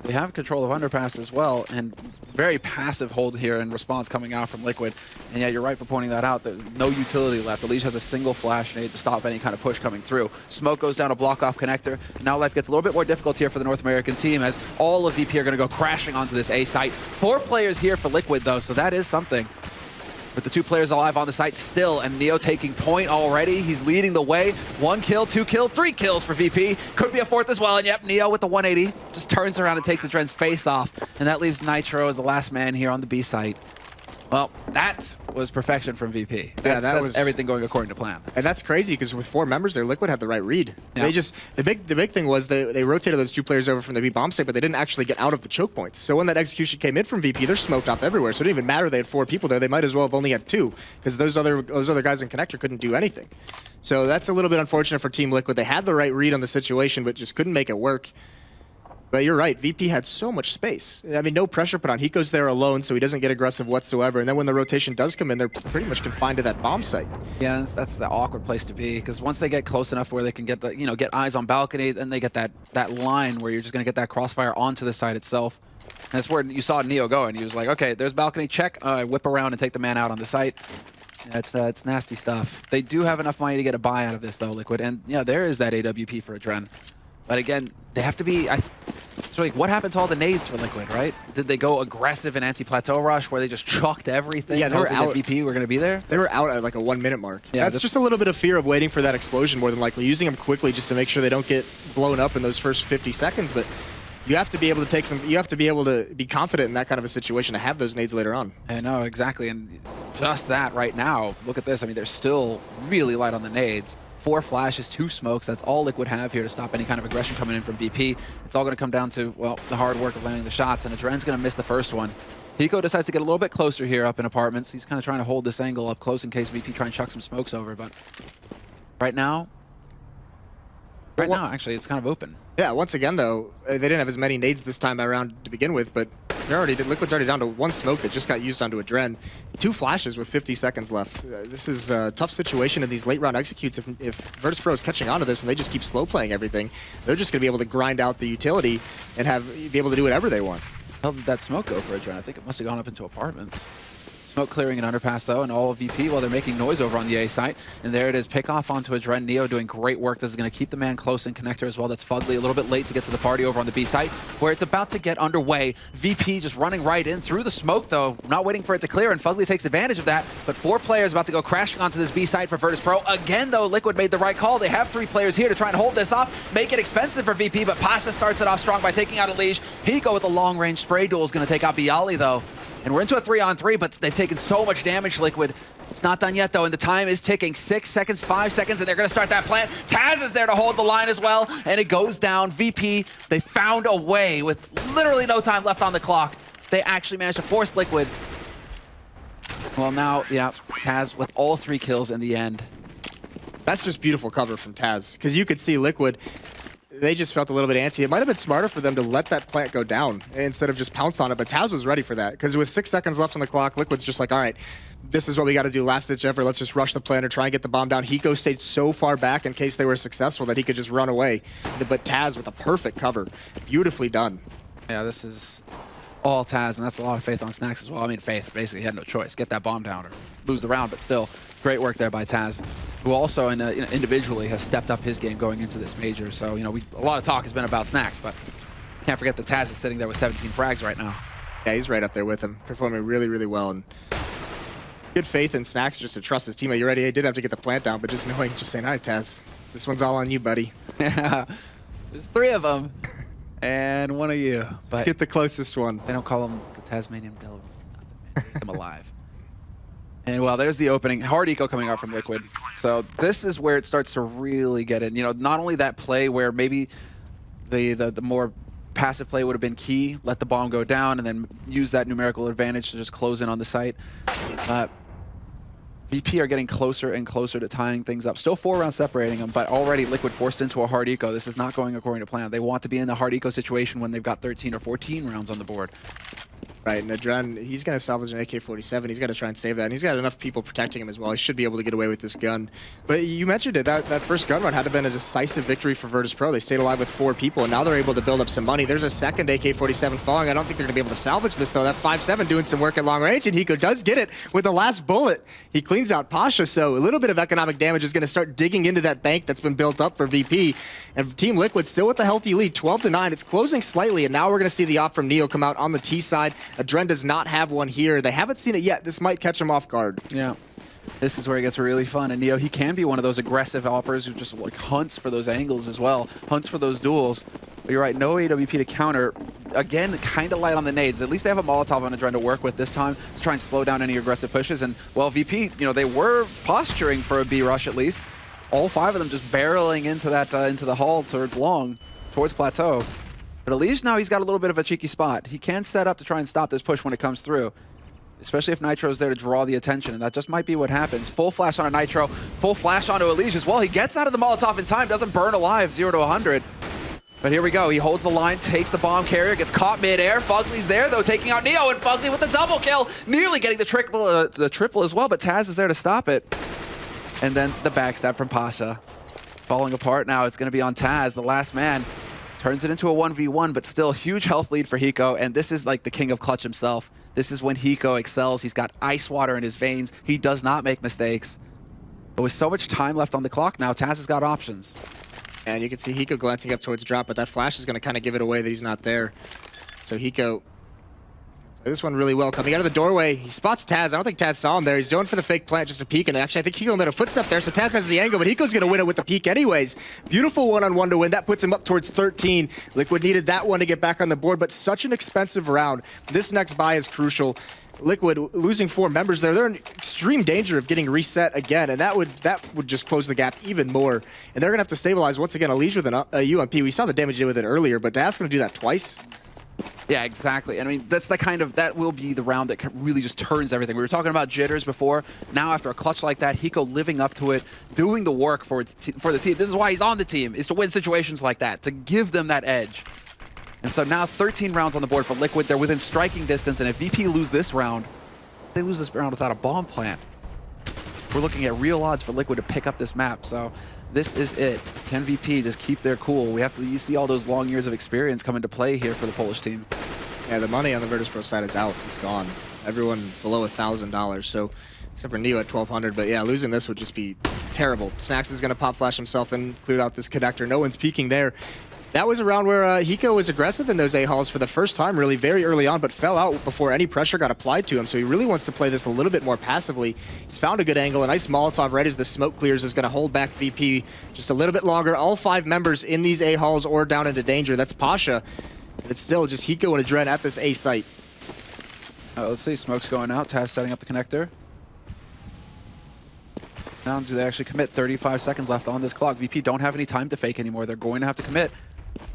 They have control of underpass as well, and very passive hold here in response coming out from Liquid. And yeah, you're right for pointing that out. There's no utility left. Alicia has a single flash nade to stop any kind of push coming through. Smoke goes down a block off connector. Now life gets a little bit more difficult here for the North American team as all of VP are going to go crashing onto this A site. 4 players here for Liquid though, so that is something. With the 2 players alive on the site still, and Neo taking point already. He's leading the way. 1 kill, 2 kill, 3 kills for VP. Could be a 4th as well, and yep, Neo with the 180 just turns around and takes Adren's face off, and that leaves Nitro as the last man here on the B site. Well, that was perfection from VP. That's everything going according to plan. And that's crazy because with 4 members there, Liquid had the right read. Yeah. They just the big thing was they rotated those 2 players over from the B bomb site, but they didn't actually get out of the choke points. So when that execution came in from VP, they're smoked off everywhere. So it didn't even matter they had 4 people there. They might as well have only had 2 because those other guys in connector couldn't do anything. So that's a little bit unfortunate for Team Liquid. They had the right read on the situation, but just couldn't make it work. But you're right, VP had so much space. I mean, no pressure put on. Hiko's there alone, so he doesn't get aggressive whatsoever. And then when the rotation does come in, they're pretty much confined to that bomb site. Yeah, that's the awkward place to be, because once they get close enough where they can get get eyes on balcony, then they get that line where you're just going to get that crossfire onto the site itself. And that's where you saw Neo go, and he was like, okay, there's balcony, check, whip around and take the man out on the site. Yeah, it's nasty stuff. They do have enough money to get a buy out of this, though, Liquid. And yeah, there is that AWP for Adren. But again, they have to be... It's like, what happened to all the nades for Liquid, right? Did they go aggressive in anti-plateau rush where they just chucked everything? Yeah, they were out. VP were going to be there? They were out at like a 1-minute mark. Yeah, that's just a little bit of fear of waiting for that explosion more than likely. Using them quickly just to make sure they don't get blown up in those first 50 seconds. But you have to be able to take some... You have to be able to be confident in that kind of a situation to have those nades later on. I know, exactly. And just that right now, look at this. I mean, they're still really light on the nades. 4 flashes, 2 smokes. That's all Liquid have here to stop any kind of aggression coming in from VP. It's all going to come down to, well, the hard work of landing the shots, and Adren's going to miss the first one. Hiko decides to get a little bit closer here up in apartments. He's kind of trying to hold this angle up close in case VP try and chuck some smokes over, but right now, actually, it's kind of open. Yeah, once again, though, they didn't have as many nades this time around to begin with, but Liquid's already down to 1 smoke that just got used onto Adren. 2 flashes with 50 seconds left. This is a tough situation in these late round executes. If Virtus.pro is catching on to this and they just keep slow playing everything, they're just going to be able to grind out the utility and be able to do whatever they want. How did that smoke go for Adren? I think it must have gone up into apartments. Smoke clearing an underpass, though, and all of VP while they're making noise over on the A site. And there it is, pick off onto a Dren. Neo doing great work. This is going to keep the man close in connector as well. That's Fugly a little bit late to get to the party over on the B site, where it's about to get underway. VP just running right in through the smoke, though, not waiting for it to clear, and Fugly takes advantage of that. But 4 players about to go crashing onto this B site for Virtus.pro. Again, though, Liquid made the right call. They have 3 players here to try and hold this off, make it expensive for VP, but Pasha starts it off strong by taking out Elige. Hiko with a long-range spray duel is going to take out Bialy, though. And we're into a 3-on-3, but they've taken so much damage, Liquid. It's not done yet, though, and the time is ticking. 6 seconds, 5 seconds, and they're going to start that plant. Taz is there to hold the line as well, and it goes down. VP, they found a way with literally no time left on the clock. They actually managed to force Liquid. Well, now, yeah, Taz with all 3 kills in the end. That's just beautiful cover from Taz, because you could see Liquid, they just felt a little bit antsy. It might have been smarter for them to let that plant go down instead of just pounce on it, but Taz was ready for that, because with 6 seconds left on the clock, Liquid's just like, all right, this is what we got to do, last ditch effort, let's just rush the plant or try and get the bomb down. Hiko stayed so far back in case they were successful that he could just run away, but Taz with a perfect cover, beautifully done. Yeah, this is all Taz, and that's a lot of faith on Snax as well. I mean, faith, basically, he had no choice. Get that bomb down or lose the round, but still, great work there by Taz, who also individually has stepped up his game going into this major. So, a lot of talk has been about Snax, but can't forget that Taz is sitting there with 17 frags right now. Yeah, he's right up there with him, performing really, really well. And good faith in Snax just to trust his teammate. You're ready. He did have to get the plant down, but just saying, all right, Taz, this one's all on you, buddy. Yeah, there's 3 of them. And 1 of you. But let's get the closest one. They don't call him the Tasmanian Devil. They make him alive. And well, there's the opening. Hard eco coming out from Liquid. So this is where it starts to really get in. Not only that play where maybe the more passive play would have been key, let the bomb go down, and then use that numerical advantage to just close in on the site. VP are getting closer and closer to tying things up. Still 4 rounds separating them, but already Liquid forced into a hard eco. This is not going according to plan. They want to be in the hard eco situation when they've got 13 or 14 rounds on the board. Right, and Adren, he's going to salvage an AK-47. He's got to try and save that, and he's got enough people protecting him as well. He should be able to get away with this gun. But you mentioned it, that first gun run had to have been a decisive victory for Virtus.pro. They stayed alive with 4 people, and now they're able to build up some money. There's a second AK-47 falling. I don't think they're going to be able to salvage this, though. That 5.7 doing some work at long range, and Hiko does get it with the last bullet. He cleans out Pasha, so a little bit of economic damage is going to start digging into that bank that's been built up for VP. And Team Liquid still with a healthy lead, 12-9. It's closing slightly, and now we're going to see the op from Neo come out on the T side. Adren does not have one here. They haven't seen it yet. This might catch them off guard. Yeah. This is where it gets really fun. And Neo, he can be one of those aggressive oppers who just hunts for those angles as well, hunts for those duels. But you're right, no AWP to counter. Again, kind of light on the nades. At least they have a Molotov on Adren to work with this time to try and slow down any aggressive pushes. And well, VP, they were posturing for a B rush at least. All 5 of them just barreling into that into the hall towards long, towards plateau. But Elige now, he's got a little bit of a cheeky spot. He can set up to try and stop this push when it comes through, especially if Nitro's there to draw the attention, and that just might be what happens. Full flash on a Nitro, full flash onto Elige as well. He gets out of the Molotov in time, doesn't burn alive, 0 to 100. But here we go. He holds the line, takes the bomb carrier, gets caught midair. Fugly's there, though, taking out Neo, and Fugly with the double kill, nearly getting the triple as well, but Taz is there to stop it. And then the backstab from Pasha. Falling apart now. It's going to be on Taz, the last man. Turns it into a 1v1, but still huge health lead for Hiko, and this is like the king of clutch himself. This is when Hiko excels. He's got ice water in his veins. He does not make mistakes. But with so much time left on the clock now, Taz has got options. And you can see Hiko glancing up towards drop, but that flash is going to kind of give it away that he's not there. So Hiko, this one really well. Coming out of the doorway, he spots Taz. I don't think Taz saw him there. He's going for the fake plant just to peek, and actually I think Hiko made a footstep there, so Taz has the angle, but Hiko's going to win it with the peek anyways. Beautiful one-on-one to win. That puts him up towards 13. Liquid needed that one to get back on the board, but such an expensive round. This next buy is crucial. Liquid losing 4 members there. They're in extreme danger of getting reset again, and that would just close the gap even more. And they're going to have to stabilize once again Elige with a UMP. We saw the damage he did with it earlier, but Taz going to do that twice. Yeah, exactly. And I mean, that's the that will be the round that really just turns everything. We were talking about jitters before. Now, after a clutch like that, Hiko living up to it, doing the work for the team. This is why he's on the team, is to win situations like that, to give them that edge. And so now 13 rounds on the board for Liquid. They're within striking distance, and if VP lose this round, they lose this round without a bomb plant. We're looking at real odds for Liquid to pick up this map, so this is it. Can VP just keep their cool? We have to see all those long years of experience come into play here for the Polish team. Yeah, the money on the Virtus.pro side is out. It's gone. Everyone below $1,000. So except for Neo at 1,200. But yeah, losing this would just be terrible. Snacks is going to pop flash himself and clear out this connector. No one's peeking there. That was a round where Hiko was aggressive in those A-halls for the first time, really very early on, but fell out before any pressure got applied to him. So he really wants to play this a little bit more passively. He's found a good angle. A nice Molotov right as the smoke clears is going to hold back VP just a little bit longer. All 5 members in these A-halls or down into danger. That's Pasha. And it's still just Hiko and Adren at this A site. Let's see, smoke's going out. Taz setting up the connector. Now, do they actually commit? 35 seconds left on this clock. VP don't have any time to fake anymore. They're going to have to commit.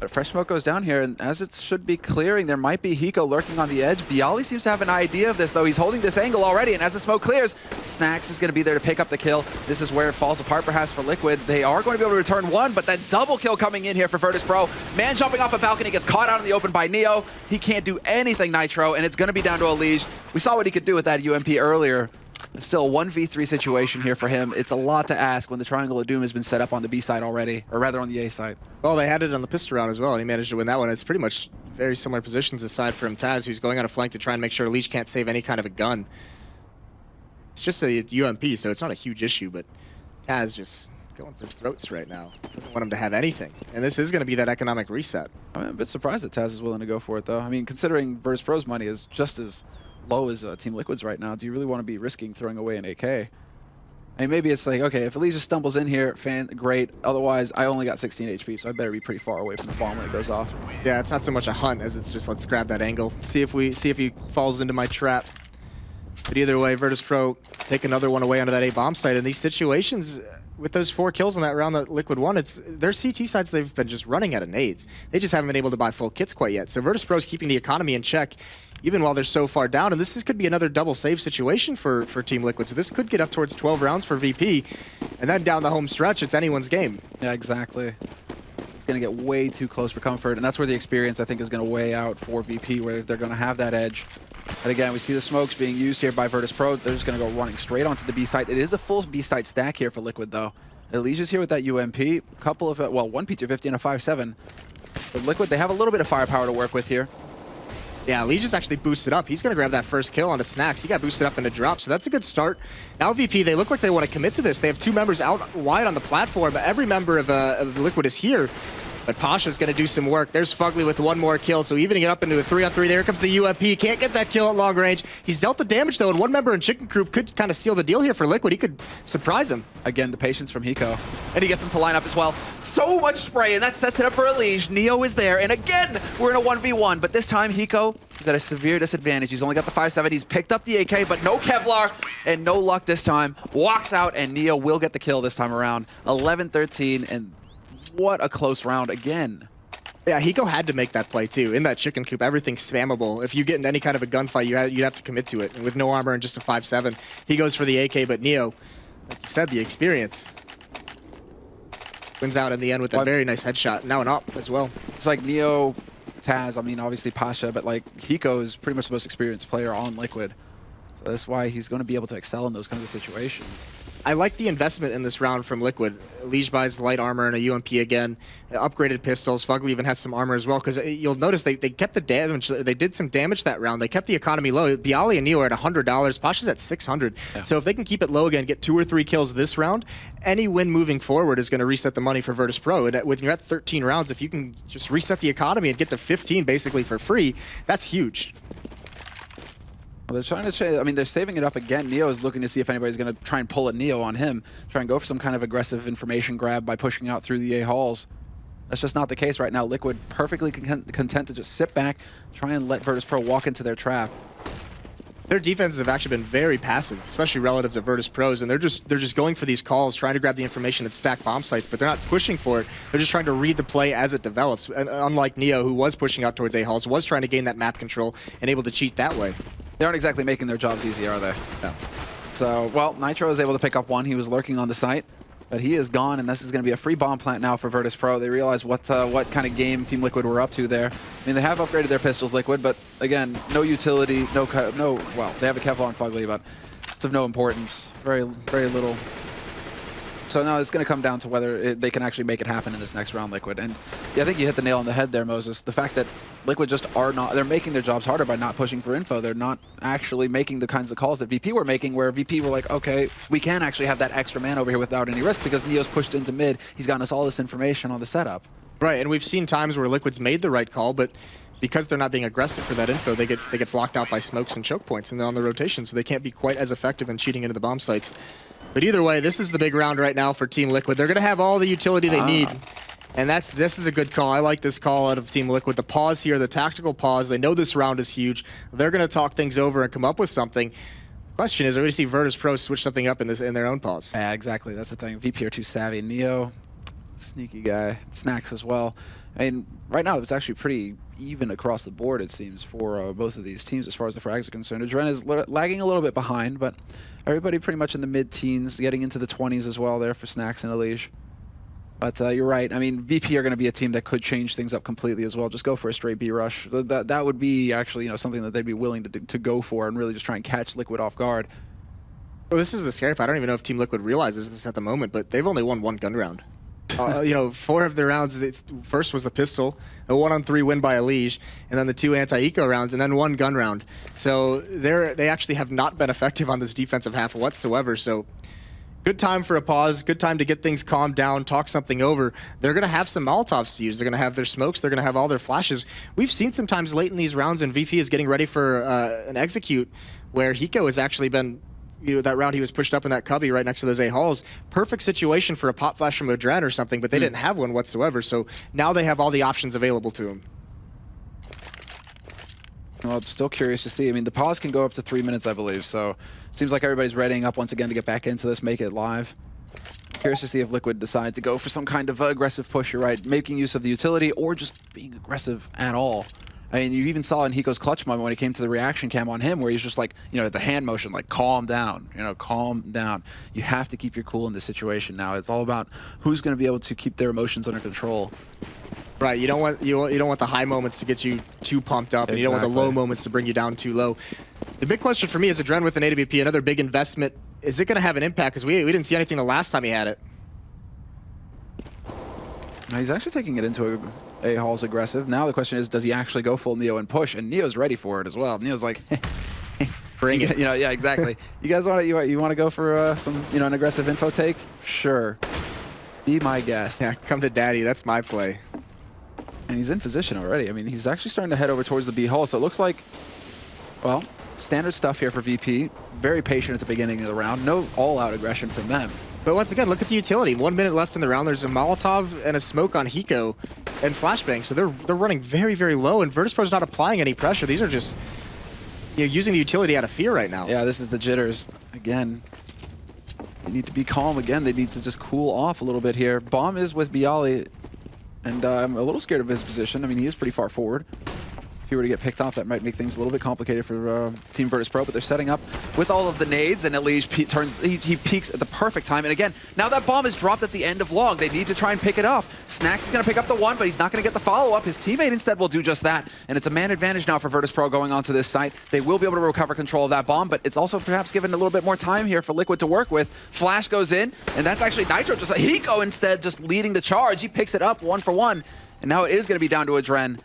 But fresh smoke goes down here, and as it should be clearing, there might be Hiko lurking on the edge. Bialy seems to have an idea of this, though. He's holding this angle already, and as the smoke clears, Snacks is going to be there to pick up the kill. This is where it falls apart, perhaps, for Liquid. They are going to be able to return one, but that double kill coming in here for Virtus.pro. Man jumping off a balcony gets caught out in the open by Neo. He can't do anything, Nitro, and it's going to be down to Elige. We saw what he could do with that UMP earlier. It's still a 1v3 situation here for him. It's a lot to ask when the Triangle of Doom has been set up on the B side already, or rather on the A side. Well, they had it on the pistol round as well, and he managed to win that one. It's pretty much very similar positions aside from Taz, who's going on a flank to try and make sure Leech can't save any kind of a gun. It's just a UMP, so it's not a huge issue, but Taz just going for throats right now. Doesn't want him to have anything, and this is going to be that economic reset. I'm a bit surprised that Taz is willing to go for it, though. I mean, considering Virtus.pro's money is just as low as Team Liquid's right now, do you really want to be risking throwing away an AK? I mean, maybe it's like, okay, if Elige just stumbles in here, great. Otherwise, I only got 16 HP, so I better be pretty far away from the bomb when it goes off. Yeah, it's not so much a hunt as it's just let's grab that angle, see if he falls into my trap. But either way, Virtus.pro take another one away onto that A bomb site. In these situations, with those 4 kills in that round that Liquid won, it's their CT sites they've been just running out of nades. They just haven't been able to buy full kits quite yet. So Virtus.pro is keeping the economy in check, even while they're so far down. And this could be another double save situation for Team Liquid. So this could get up towards 12 rounds for VP. And then down the home stretch, it's anyone's game. Yeah, exactly. It's going to get way too close for comfort. And that's where the experience, I think, is going to weigh out for VP, where they're going to have that edge. And again, we see the smokes being used here by Virtus.pro. They're just going to go running straight onto the B site. It is a full B site stack here for Liquid, though. Elige's here with that UMP. Couple of, well, one P250 and a 5.7. But Liquid, they have a little bit of firepower to work with here. Yeah, Elige's actually boosted up. He's going to grab that first kill onto Snacks. He got boosted up in a drop, so that's a good start. Now VP, they look like they want to commit to this. They have 2 members out wide on the platform, but every member of Liquid is here. But Pasha's going to do some work. There's Fugly with 1 more kill, so evening it up into a 3-on-3. There comes the UMP. Can't get that kill at long range. He's dealt the damage, though, and 1 member in Chicken Coop could kind of steal the deal here for Liquid. He could surprise him. Again, the patience from Hiko. And he gets him to line up as well. So much spray, and that sets it up for Elige. Neo is there, and again, we're in a 1v1. But this time, Hiko is at a severe disadvantage. He's only got the 5.7. He's picked up the AK, but no Kevlar, and no luck this time. Walks out, and Neo will get the kill this time around. 11-13, and what a close round again. Yeah, Hiko had to make that play, too. In that Chicken Coop, everything's spammable. If you get in any kind of a gunfight, you'd have to commit to it. And with no armor and just a 5.7, he goes for the AK, but Neo, like you said, the experience wins out in the end with a very nice headshot. Now an up as well. It's like Neo, Taz, I mean, obviously Pasha, but like Hiko is pretty much the most experienced player on Liquid. So that's why he's going to be able to excel in those kinds of situations. I like the investment in this round from Liquid. Elige buys light armor and a UMP again, upgraded pistols. Fugly even has some armor as well, because you'll notice they kept the damage. They did some damage that round. They kept the economy low. Bialy and Neo are at $100. Pasha's at $600. Yeah. So if they can keep it low again, get 2 or 3 kills this round, any win moving forward is going to reset the money for Virtus.pro. And when you're at 13 rounds, if you can just reset the economy and get to 15 basically for free, that's huge. Well, they're trying to change. I mean, they're saving it up again. Neo is looking to see if anybody's going to try and pull a Neo on him, try and go for some kind of aggressive information grab by pushing out through the A halls. That's just not the case right now. Liquid perfectly content to just sit back, try and let Virtus.pro walk into their trap. Their defenses have actually been very passive, especially relative to Virtus.pro's, and they're just going for these calls, trying to grab the information at stack bomb sites, but they're not pushing for it. They're just trying to read the play as it develops. And unlike Neo, who was pushing out towards A halls, was trying to gain that map control and able to cheat that way. They aren't exactly making their jobs easy, are they? No. So, well, Nitro is able to pick up 1. He was lurking on the site, but he is gone, and this is going to be a free bomb plant now for Virtus.pro. They realize what kind of game Team Liquid were up to there. I mean, they have upgraded their pistols, Liquid, but again, no utility, well, they have a Kevlar and Fugly, but it's of no importance. Very little So now it's going to come down to whether they can actually make it happen in this next round, Liquid. And yeah, I think you hit the nail on the head there, Moses. The fact that Liquid just are not, they're making their jobs harder by not pushing for info. They're not actually making the kinds of calls that VP were making, where VP were like, okay, we can actually have that extra man over here without any risk because Neo's pushed into mid. He's gotten us all this information on the setup. Right, and we've seen times where Liquid's made the right call, but because they're not being aggressive for that info, they get blocked out by smokes and choke points and they're on the rotation, so they can't be quite as effective in cheating into the bomb sites. But either way, this is the big round right now for Team Liquid. They're going to have all the utility they need. And this is a good call. I like this call out of Team Liquid. The pause here, the tactical pause. They know this round is huge. They're going to talk things over and come up with something. The question is, are we going to see Virtus.pro switch something up in their own pause? Yeah, exactly. That's the thing. VP are too savvy. Neo, sneaky guy. Snacks as well. I mean, right now it's actually pretty even across the board, it seems, for both of these teams as far as the frags are concerned. Adren is lagging a little bit behind, but everybody pretty much in the mid-teens, getting into the 20s as well there for Snacks and Elige. But you're right. I mean, VP are going to be a team that could change things up completely as well. Just go for a straight B rush. That would be actually, something that they'd be willing to go for and really just try and catch Liquid off guard. Well, this is the scary part. I don't even know if Team Liquid realizes this at the moment, but they've only won one gun round. 4 of their rounds, first was the pistol, a 1-on-3 win by Elige, and then the 2 anti-eco rounds, and then 1 gun round. So they actually have not been effective on this defensive half whatsoever. So good time for a pause, good time to get things calmed down, talk something over. They're going to have some Molotovs to use. They're going to have their smokes. They're going to have all their flashes. We've seen sometimes late in these rounds, and VP is getting ready for an execute, where Hiko has actually been... that round he was pushed up in that cubby right next to those A halls. Perfect situation for a pop flash from Adren or something, but they didn't have one whatsoever. So now they have all the options available to them. Well, I'm still curious to see. I mean, the pause can go up to 3 minutes, I believe. So it seems like everybody's readying up once again to get back into this, make it live. Curious to see if Liquid decide to go for some kind of aggressive push, you're right, making use of the utility or just being aggressive at all. I mean, you even saw in Hiko's clutch moment when it came to the reaction cam on him, where he's just like, the hand motion, like, calm down, calm down. You have to keep your cool in this situation now. It's all about who's going to be able to keep their emotions under control. Right, you don't want the high moments to get you too pumped up, and you don't want the low moments to bring you down too low. The big question for me is Adren with an AWP, another big investment. Is it going to have an impact? Because we didn't see anything the last time he had it. Now he's actually taking it into a Hall's aggressive. Now the question is, does he actually go full Neo and push? And Neo's ready for it as well. Neo's like, bring it. Yeah, exactly. You guys want to go for some an aggressive info take? Sure. Be my guest. Yeah, come to daddy. That's my play. And he's in position already. I mean, he's actually starting to head over towards the B hole. So it looks like, well, standard stuff here for VP. Very patient at the beginning of the round. No all-out aggression from them. But once again, look at the utility. 1 minute left in the round. There's a Molotov and a smoke on Hiko and Flashbang. So they're running very, very low, and Virtus.pro's not applying any pressure. These are just using the utility out of fear right now. Yeah, this is the jitters. Again, they need to be calm again. They need to just cool off a little bit here. Bomb is with Bialy, and I'm a little scared of his position. I mean, he is pretty far forward. If he were to get picked off, that might make things a little bit complicated for Team Virtus.pro, but they're setting up with all of the nades, and Elige he peeks at the perfect time. And again, now that bomb is dropped at the end of long. They need to try and pick it off. Snacks is going to pick up the 1, but he's not going to get the follow-up. His teammate instead will do just that, and it's a man advantage now for Virtus.pro going onto this site. They will be able to recover control of that bomb, but it's also perhaps given a little bit more time here for Liquid to work with. Flash goes in, and that's actually Nitro, just like Hiko instead, just leading the charge. He picks it up 1 for 1, and now it is going to be down to Adren.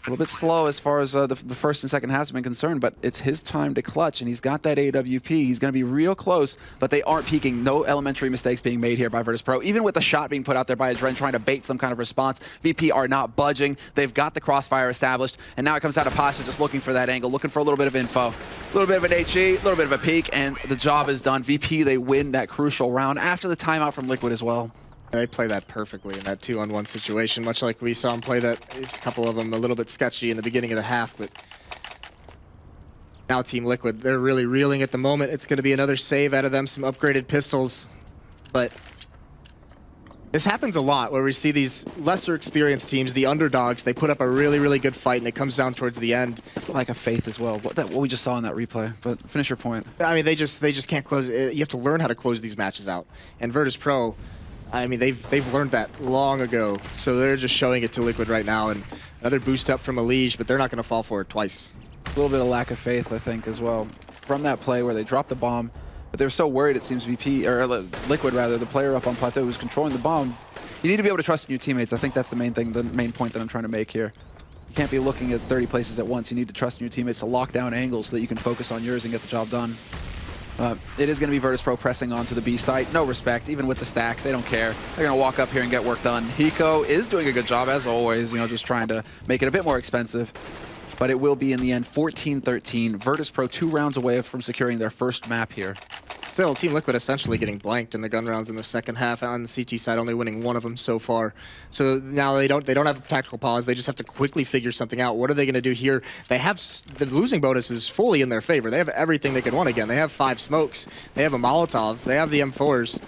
A little bit slow as far as the first and second halves have been concerned, but it's his time to clutch, and he's got that AWP. He's going to be real close, but they aren't peeking. No elementary mistakes being made here by Virtus.pro. Even with the shot being put out there by Adren trying to bait some kind of response, VP are not budging. They've got the crossfire established, and now it comes out of Pasha just looking for that angle, looking for a little bit of info. A little bit of an HE, a little bit of a peek, and the job is done. VP, they win that crucial round after the timeout from Liquid as well. They play that perfectly in that 2-on-1 situation, much like we saw him play that. It's a couple of them a little bit sketchy in the beginning of the half, but now Team Liquid, they're really reeling at the moment. It's going to be another save out of them, some upgraded pistols, but this happens a lot where we see these lesser experienced teams, the underdogs, they put up a really, really good fight, and it comes down towards the end. It's like a faith as well, what we just saw in that replay, but finish your point. I mean, they just can't close. You have to learn how to close these matches out, and Virtus.pro, I mean, they've learned that long ago, so they're just showing it to Liquid right now, and another boost up from Elige, but they're not going to fall for it twice. A little bit of lack of faith, I think, as well. From that play where they dropped the bomb, But they're so worried, it seems, VP, or Liquid rather, the player up on Plateau who's controlling the bomb. You need to be able to trust in your teammates. I think that's the main thing, the main point that I'm trying to make here. You can't be looking at 30 places at once. You need to trust in your teammates to lock down angles so that you can focus on yours and get the job done. It is going to be Virtus.pro pressing onto the B site. No respect, even with the stack. They don't care. They're going to walk up here and get work done. Hiko is doing a good job, as always, you know, just trying to make it a bit more expensive. But it will be, in the end, 14-13. Virtus.pro 2 rounds away from securing their first map here. Still, Team Liquid essentially getting blanked in the gun rounds in the second half. On the CT side, only winning one of them so far. So now they don't have a tactical pause. They just have to quickly figure something out. What are they going to do here? They have the losing bonus is fully in their favor. They have everything they could want again. They have 5 smokes. They have a Molotov. They have the M4s.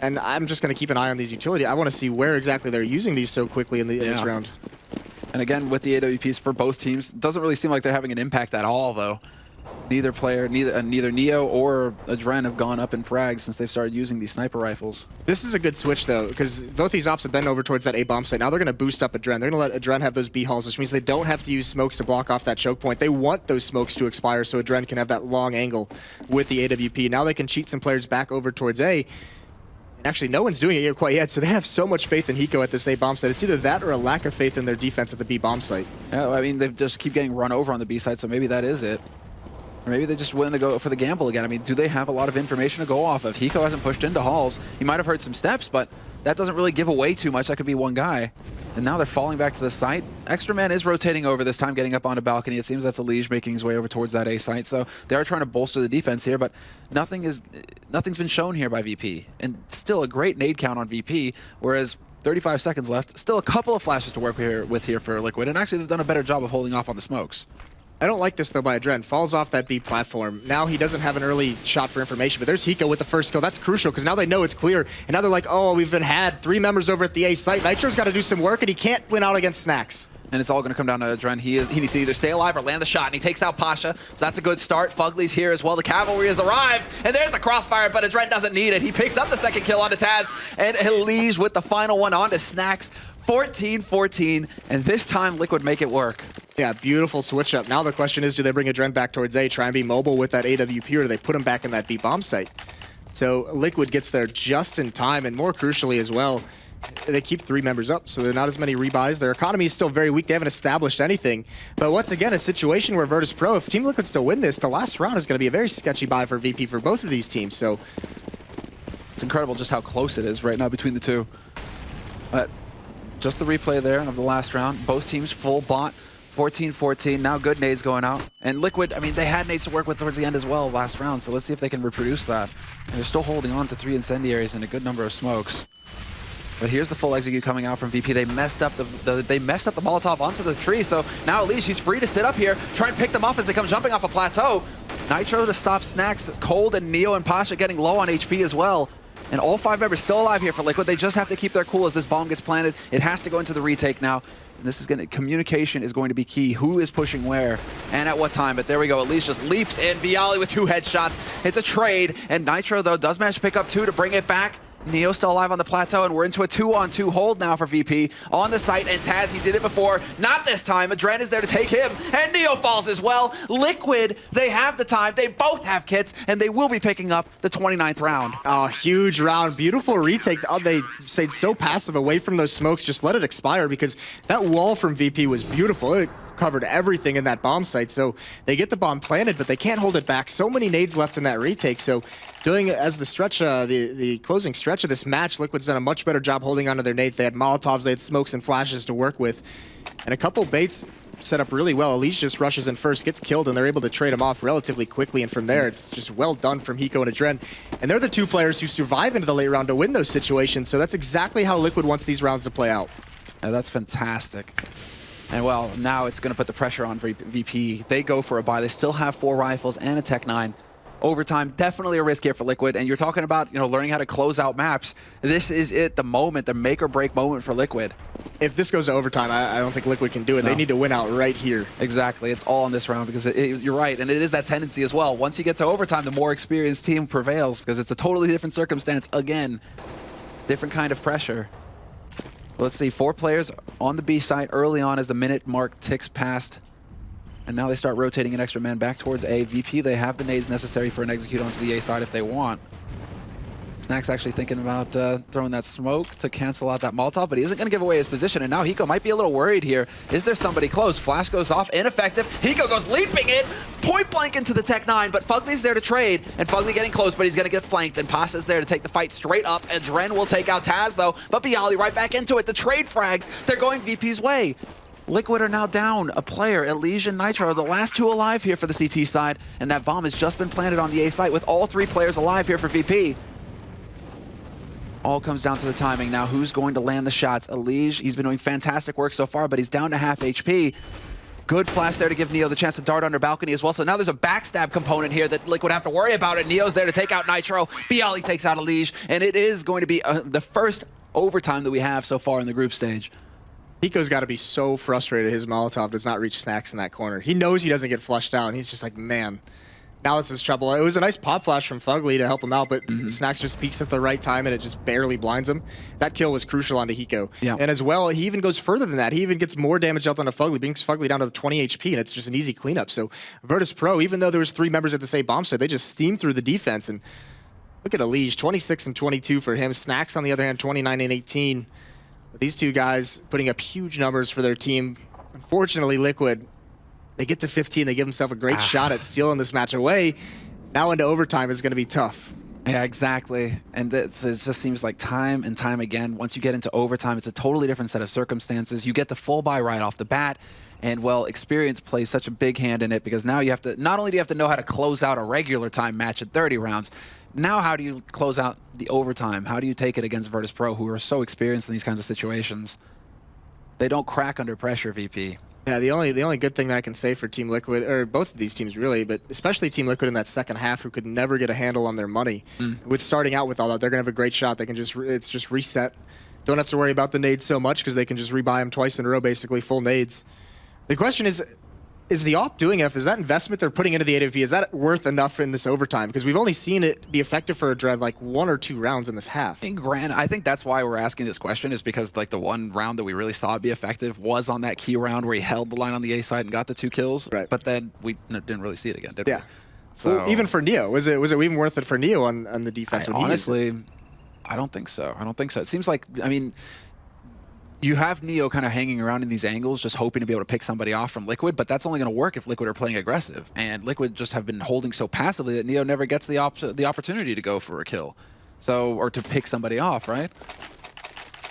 And I'm just going to keep an eye on these utility. I want to see where exactly they're using these so quickly in this round. And again, with the AWPs for both teams, it doesn't really seem like they're having an impact at all, though. Neither player, neither Neo or Adren have gone up in frags since they've started using these sniper rifles. This is a good switch, though, because both these ops have been over towards that A bomb site. Now they're going to boost up Adren. They're going to let Adren have those B halls, which means they don't have to use smokes to block off that choke point. They want those smokes to expire so Adren can have that long angle with the AWP. Now they can cheat some players back over towards A. Actually, no one's doing it quite yet, so they have so much faith in Hiko at this A bomb site. It's either that or a lack of faith in their defense at the B bomb site. Yeah, I mean, they just keep getting run over on the B side, so maybe that is it. Or maybe they're just willing to go for the gamble again. I mean, do they have a lot of information to go off of? Hiko hasn't pushed into halls. He might have heard some steps, but that doesn't really give away too much. That could be one guy. And now they're falling back to the site. Extra Man is rotating over this time, getting up onto balcony. It seems that's Elige making his way over towards that A site. So they are trying to bolster the defense here, but nothing's been shown here by VP. And still a great nade count on VP, whereas 35 seconds left. Still a couple of flashes to work with here for Liquid. And actually, they've done a better job of holding off on the smokes. I don't like this, though, by Adren. Falls off that B platform. Now he doesn't have an early shot for information, but there's Hiko with the first kill. That's crucial, because now they know it's clear. And now they're like, oh, we've had 3 members over at the A site. Nitro's got to do some work, and he can't win out against Snacks. And it's all going to come down to Adren. He needs to either stay alive or land the shot, and he takes out Pasha, so that's a good start. Fugly's here as well. The cavalry has arrived, and there's a crossfire, but Adren doesn't need it. He picks up the second kill onto Taz, and Elige with the final one onto Snacks. 14-14, and this time Liquid make it work. Yeah, beautiful switch up. Now the question is, do they bring Adren back towards A, try and be mobile with that AWP, or do they put him back in that B bomb site? So Liquid gets there just in time, and more crucially as well, they keep 3 members up, so they're not as many rebuys. Their economy is still very weak. They haven't established anything. But once again, a situation where Virtus.pro, if Team Liquid still win this, the last round is going to be a very sketchy buy for VP for both of these teams. So it's incredible just how close it is right now between the two. But just the replay there of the last round. Both teams full bot. 14-14. Now good nades going out. And Liquid, I mean, they had nades to work with towards the end as well last round, so let's see if they can reproduce that. And they're still holding on to 3 incendiaries and a good number of smokes. But here's the full execute coming out from VP. They messed up the Molotov onto the tree, so now Elige, he's free to sit up here, try and pick them off as they come jumping off a plateau. Nitro to stop Snacks. Cold and Neo and Pasha getting low on HP as well. And all 5 members still alive here for Liquid. They just have to keep their cool as this bomb gets planted. It has to go into the retake now. And this is communication is going to be key. Who is pushing where and at what time? But there we go. Elige just leaps in. Bialy with 2 headshots. It's a trade. And Nitro, though, does manage to pick up 2 to bring it back. Neo still alive on the plateau, and we're into a 2-on-2 hold now for VP on the site. And Taz, he did it before. Not this time. Adren is there to take him, and Neo falls as well. Liquid, they have the time. They both have kits, and they will be picking up the 29th round. Oh, huge round. Beautiful retake. Oh, they stayed so passive away from those smokes. Just let it expire, because that wall from VP was beautiful. It covered everything in that bomb site, so they get the bomb planted, but they can't hold it back. So many nades left in that retake, so doing it as the stretch, the closing stretch of this match, Liquid's done a much better job holding onto their nades. They had Molotovs, they had smokes and flashes to work with, and a couple baits set up really well. Elige just rushes in first, gets killed, and they're able to trade him off relatively quickly, and from there, it's just well done from Hiko and Adren. And they're the 2 players who survive into the late round to win those situations, so that's exactly how Liquid wants these rounds to play out. Yeah, that's fantastic. And well, now it's going to put the pressure on VP. They go for a buy. They still have 4 rifles and a Tech 9. Overtime, definitely a risk here for Liquid. And you're talking about, learning how to close out maps. This is it, the moment, the make or break moment for Liquid. If this goes to overtime, I don't think Liquid can do it. No. They need to win out right here. Exactly. It's all in this round, because you're right. And it is that tendency as well. Once you get to overtime, the more experienced team prevails, because it's a totally different circumstance. Again, different kind of pressure. Let's see, 4 players on the B side early on as the minute mark ticks past. And now they start rotating an extra man back towards A. VP, they have the nades necessary for an execute onto the A side if they want. Snack's actually thinking about throwing that smoke to cancel out that Molotov, but he isn't going to give away his position, and now Hiko might be a little worried here. Is there somebody close? Flash goes off, ineffective. Hiko goes leaping in, point blank into the Tech 9, but Fugly's there to trade, and Fugly getting close, but he's going to get flanked, and Pasha's there to take the fight straight up, and Dren will take out Taz, though, but Bialy right back into it. The trade frags, they're going VP's way. Liquid are now down a player. Elysian, Nitro are the last two alive here for the CT side, and that bomb has just been planted on the A site with all three players alive here for VP. All comes down to the timing now. Who's going to land the shots? Elige, he's been doing fantastic work so far, but he's down to half HP. Good flash there to give Neo the chance to dart under balcony as well. So now there's a backstab component here that Liquid have to worry about it. Neo's there to take out Nitro. Bialy takes out Elige, and it is going to be the first overtime that we have so far in the group stage. Hiko's got to be so frustrated his Molotov does not reach Snacks in that corner. He knows he doesn't get flushed out, and he's just like, man, now this is trouble. It was a nice pop flash from Fugly to help him out, but Snacks just peeks at the right time, and it just barely blinds him. That kill was crucial onto Hiko. Yeah. And as well, he even goes further than that. He even gets more damage dealt onto Fugly, brings Fugly down to 20 HP, and it's just an easy cleanup. So Virtus.pro, even though there was 3 members at the same bomb site, they just steamed through the defense. And look at Elige, 26 and 22 for him. Snacks, on the other hand, 29 and 18. But these two guys putting up huge numbers for their team. Unfortunately, Liquid, they get to 15. They give themselves a great shot at stealing this match away. Now into overtime is going to be tough. Yeah, exactly. And it just seems like time and time again, once you get into overtime, it's a totally different set of circumstances. You get the full buy right off the bat. And, well, experience plays such a big hand in it because now you have to, not only do you have to know how to close out a regular time match at 30 rounds, now how do you close out the overtime? How do you take it against Virtus.pro, who are so experienced in these kinds of situations? They don't crack under pressure, VP. Yeah, the only good thing that I can say for Team Liquid, or both of these teams really, but especially Team Liquid in that second half, who could never get a handle on their money. With starting out with all that, they're going to have a great shot. They can just, it's just reset. Don't have to worry about the nades so much because they can just rebuy them twice in a row, basically, full nades. The question is the op doing enough? Is that investment they're putting into the AWP, is that worth enough in this overtime? Because we've only seen it be effective for a Dread like 1 or 2 rounds in this half. I think that's why we're asking this question, is because like the one round that we really saw it be effective was on that key round where he held the line on the A side and got the 2 kills. Right. But then we didn't really see it again, did we? Yeah. So well, even for Neo, was it even worth it for Neo on the defense? Honestly, I don't think so. I don't think so. It seems like, I mean, you have Neo kind of hanging around in these angles, just hoping to be able to pick somebody off from Liquid, but that's only going to work if Liquid are playing aggressive. And Liquid just have been holding so passively that Neo never gets the opportunity to go for a kill, or to pick somebody off, right?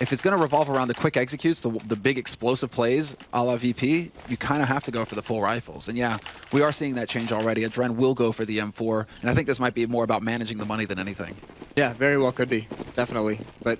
If it's going to revolve around the quick executes, the big explosive plays a la VP, you kind of have to go for the full rifles. And yeah, we are seeing that change already. Adren will go for the M4, and I think this might be more about managing the money than anything. Yeah, very well could be, definitely. But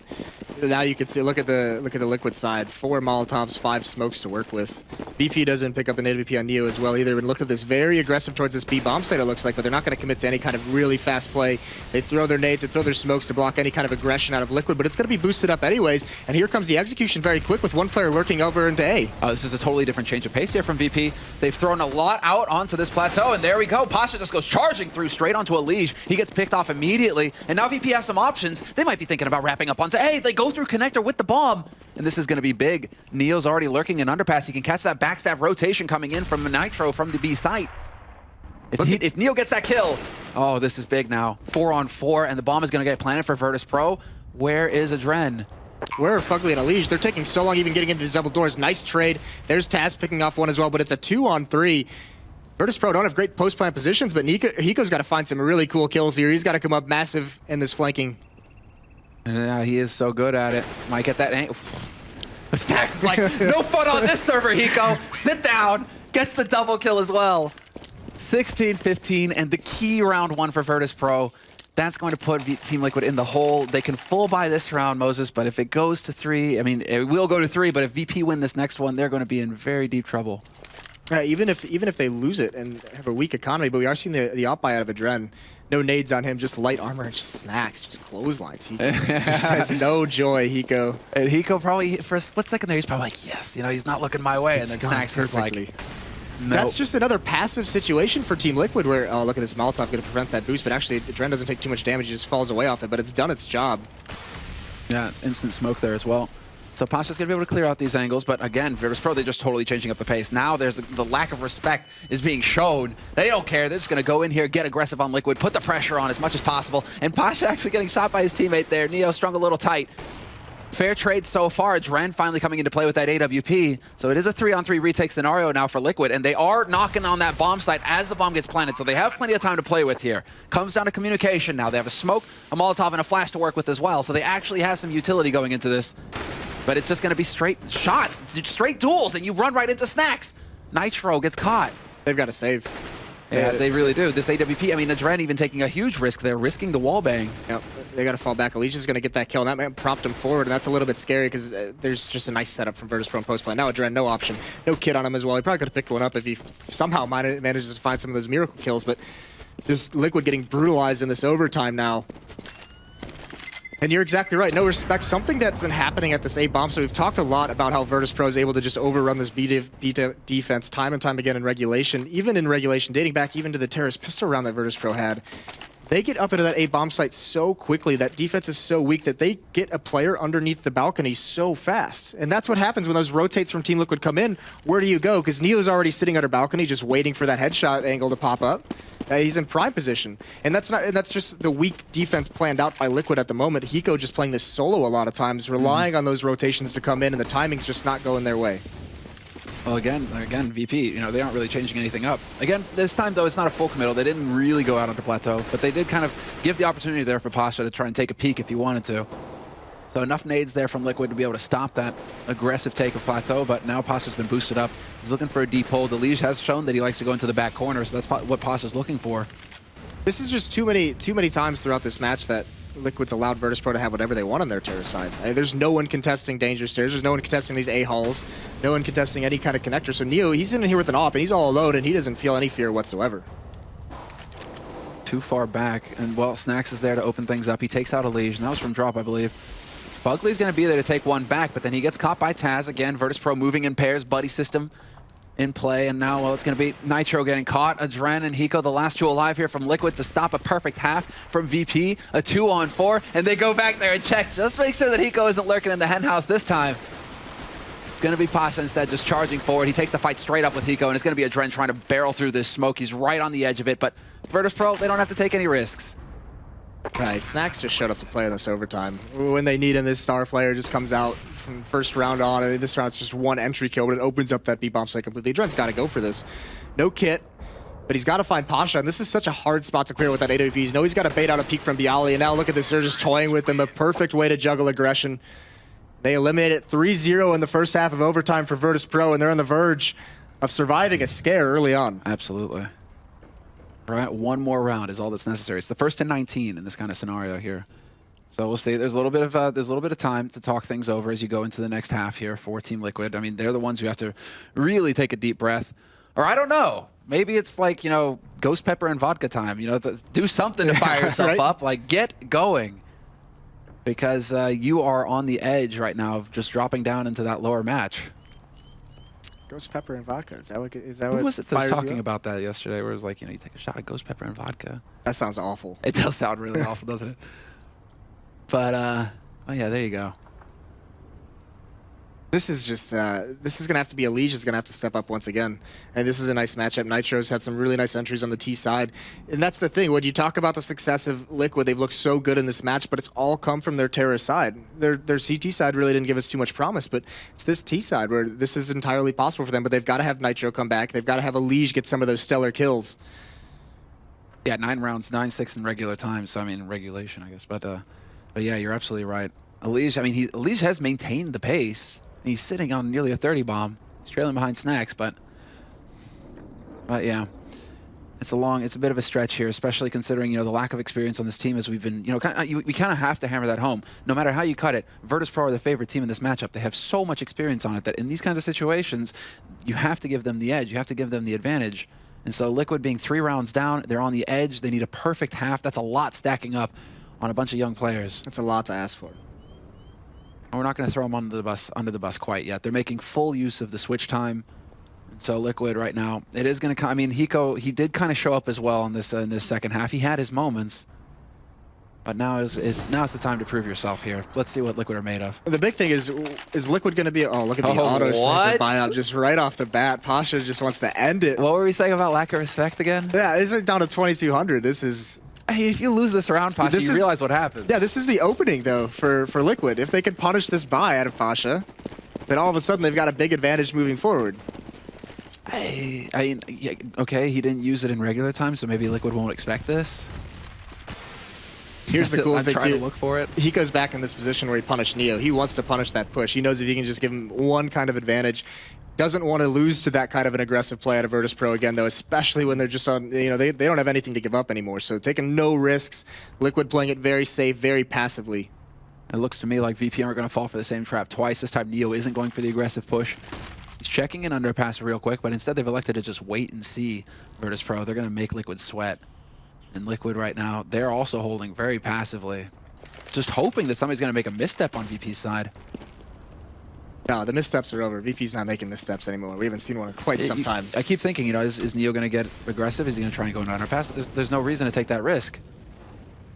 now you can see, look at the Liquid side. 4 Molotovs, 5 smokes to work with. BP doesn't pick up an AWP on Neo as well either. And look at this, very aggressive towards this B bomb site, it looks like, but they're not going to commit to any kind of really fast play. They throw their nades, they throw their smokes to block any kind of aggression out of Liquid, but it's going to be boosted up anyways. And here comes the execution very quick with one player lurking over into A. This is a totally different change of pace here from VP. They've thrown a lot out onto this plateau, and there we go. Pasha just goes charging through straight onto Elige. He gets picked off immediately, and now VP has some options. They might be thinking about wrapping up onto A. They go through connector with the bomb, and this is going to be big. Neo's already lurking in underpass. He can catch that backstab rotation coming in from Nitro from the B site. If Neo gets that kill, oh, this is big now. 4-on-4, and the bomb is going to get planted for Virtus.pro. Where is Adren? Where are Fugly and Elige? They're taking so long even getting into these double doors. Nice trade. There's Taz picking off one as well, but it's a 2-on-3. Virtus.pro don't have great post-plant positions, but Hiko's got to find some really cool kills here. He's got to come up massive in this flanking. Yeah, he is so good at it. Might get that angle. Snacks is like, no fun on this server, Hiko. Sit down. Gets the double kill as well. 16-15, and the key round 1 for Virtus.pro. That's going to put Team Liquid in the hole. They can full buy this round, Moses, but if it goes to 3, I mean, it will go to 3, but if VP win this next one, they're going to be in very deep trouble. Even if they lose it and have a weak economy, but we are seeing the op buy out of Adren. No nades on him, just light armor and Snacks, just clotheslines. He just has no joy, Hiko. And Hiko probably, for a split second there, he's probably like, yes, you know, he's not looking my way. And then Snacks is like, no. That's just another passive situation for Team Liquid where, oh, look at this Molotov going to prevent that boost, but actually Adren doesn't take too much damage, he just falls away off it, but it's done its job. Yeah, instant smoke there as well. So Pasha's going to be able to clear out these angles, but again, Virtus.pro, they're just totally changing up the pace. Now there's the lack of respect is being shown. They don't care. They're just going to go in here, get aggressive on Liquid, put the pressure on as much as possible. And Pasha actually getting shot by his teammate there. Neo strung a little tight. Fair trade so far. Dren finally coming into play with that AWP. So it is a 3-on-3 retake scenario now for Liquid, and they are knocking on that bomb site as the bomb gets planted, so they have plenty of time to play with here. Comes down to communication now. They have a smoke, a Molotov, and a flash to work with as well, so they actually have some utility going into this. But it's just going to be straight shots, straight duels, and you run right into Snacks. Nitro gets caught. They've got to save. Yeah, they really do. This AWP, I mean, the Dren even taking a huge risk there, risking the wall bang. Yep, they got to fall back. Alicia's going to get that kill, and that might prompt him forward, and that's a little bit scary because there's just a nice setup from Virtus.pro and post-play. Now a Dren, no option. No kit on him as well. He probably could have picked one up if he somehow manages to find some of those miracle kills, but just Liquid getting brutalized in this overtime now. And you're exactly right. No respect. Something that's been happening at this A bomb. So we've talked a lot about how Virtus.pro is able to just overrun this B defense time and time again in regulation. Even in regulation, dating back even to the terrorist pistol round that Virtus.pro had. They get up into that A bomb site so quickly. That defense is so weak that they get a player underneath the balcony so fast. And that's what happens when those rotates from Team Liquid come in. Where do you go? Because Neo's already sitting at her balcony just waiting for that headshot angle to pop up. He's in prime position, and that's just the weak defense planned out by Liquid at the moment. Hiko just playing this solo a lot of times, relying on those rotations to come in, and the timing's just not going their way. Well, again, VP, you know, they aren't really changing anything up. Again, this time, though, it's not a full committal. They didn't really go out onto Plateau, but they did kind of give the opportunity there for Pasha to try and take a peek if he wanted to. So enough nades there from Liquid to be able to stop that aggressive take of Plateau, but now Pasha's been boosted up. He's looking for a deep hold. The Liege has shown that he likes to go into the back corner, so that's what Pasha's looking for. This is just too many times throughout this match that Liquid's allowed Virtus.pro to have whatever they want on their terror side. There's no one contesting danger stairs. There's no one contesting these A-halls. No one contesting any kind of connector. So Neo, he's in here with an AWP, and he's all alone, and he doesn't feel any fear whatsoever. Too far back, and well, Snacks is there to open things up. He takes out a Liege, and that was from drop, I believe. Bugly's going to be there to take one back, but then he gets caught by Taz. Again, Virtus.pro moving in pairs, buddy system in play, and now, well, it's going to be Nitro getting caught. Adren and Hiko, the last two alive here from Liquid to stop a perfect half from VP. A 2-on-4, and they go back there and check. Just make sure that Hiko isn't lurking in the henhouse this time. It's going to be Pasha instead, just charging forward. He takes the fight straight up with Hiko, and it's going to be Adren trying to barrel through this smoke. He's right on the edge of it, but Virtus.pro, they don't have to take any risks. Right, Snacks just showed up to play in this overtime. When they need him, this star player just comes out from first round on. And this round, it's just one entry kill, but it opens up that B-bomb site completely. Dren's got to go for this. No kit, but he's got to find Pasha, and this is such a hard spot to clear with that AWP. He's he's got to bait out a peek from Bialy, and now look at this. They're just toying with him. A perfect way to juggle aggression. They eliminated 3-0 in the first half of overtime for Virtus.pro, and they're on the verge of surviving a scare early on. Absolutely. Right, one more round is all that's necessary. It's the first and 19 in this kind of scenario here. So we'll see. There's a little bit of time to talk things over as you go into the next half here for Team Liquid. I mean, they're the ones who have to really take a deep breath. Or I don't know. Maybe it's like, you know, ghost pepper and vodka time. You know, to do something to fire yourself right? up. Like, get going. Because you are on the edge right now of just dropping down into that lower match. Ghost pepper and vodka. Is that what Who was it that was talking about that yesterday? Where it was like, you know, you take a shot of ghost pepper and vodka. That sounds awful. It does sound really awful, doesn't it? But, oh yeah, there you go. This is just, this is going to have to be Alicia's going to have to step up once again. And this is a nice matchup. Nitro's had some really nice entries on the T side. And that's the thing. When you talk about the success of Liquid, they've looked so good in this match, but it's all come from their terrorist side. Their CT side really didn't give us too much promise, but it's this T side where this is entirely possible for them. But they've got to have Nitro come back. They've got to have Alicia get some of those stellar kills. Yeah, 9 rounds, 9-6 in regular time. So, I mean, regulation, I guess. But yeah, you're absolutely right. Alicia, I mean, Alicia has maintained the pace. He's sitting on nearly a 30 bomb. He's trailing behind Snacks, but yeah, it's a bit of a stretch here, especially considering, you know, the lack of experience on this team as we've been, you know, we kind of have to hammer that home. No matter how you cut it, Virtus.pro are the favorite team in this matchup. They have so much experience on it that in these kinds of situations, you have to give them the edge. You have to give them the advantage. And so Liquid being 3 rounds down, they're on the edge. They need a perfect half. That's a lot stacking up on a bunch of young players. That's a lot to ask for. And we're not going to throw them under the bus quite yet. They're making full use of the switch time. So Liquid right now, it is going to come. I mean, Hiko, he did kind of show up as well in this second half. He had his moments. But now is the time to prove yourself here. Let's see what Liquid are made of. The big thing is Liquid going to be... Oh, look at the auto sniper buyout just right off the bat. Pasha just wants to end it. What were we saying about lack of respect again? Yeah, this is down to 2,200. This is... Hey, if you lose this round, Pasha, you realize what happens. Yeah, this is the opening, though, for Liquid. If they could punish this buy out of Pasha, then all of a sudden they've got a big advantage moving forward. I mean, yeah, okay, he didn't use it in regular time, so maybe Liquid won't expect this. Here's the cool thing, trying to look for it. He goes back in this position where he punished Neo. He wants to punish that push. He knows if he can just give him one kind of advantage. Doesn't want to lose to that kind of an aggressive play out of Virtus.pro again, though, especially when they're just on, you know, they don't have anything to give up anymore. So taking no risks. Liquid playing it very safe, very passively. It looks to me like VP aren't going to fall for the same trap twice. This time Neo isn't going for the aggressive push. He's checking an underpass real quick, but instead they've elected to just wait and see Virtus.pro. They're going to make Liquid sweat. And Liquid right now, they're also holding very passively. Just hoping that somebody's going to make a misstep on VP's side. No, the missteps are over. VP's not making missteps anymore. We haven't seen one in quite some time. I keep thinking, you know, is Neo going to get aggressive? Is he going to try and go into underpass? But there's no reason to take that risk.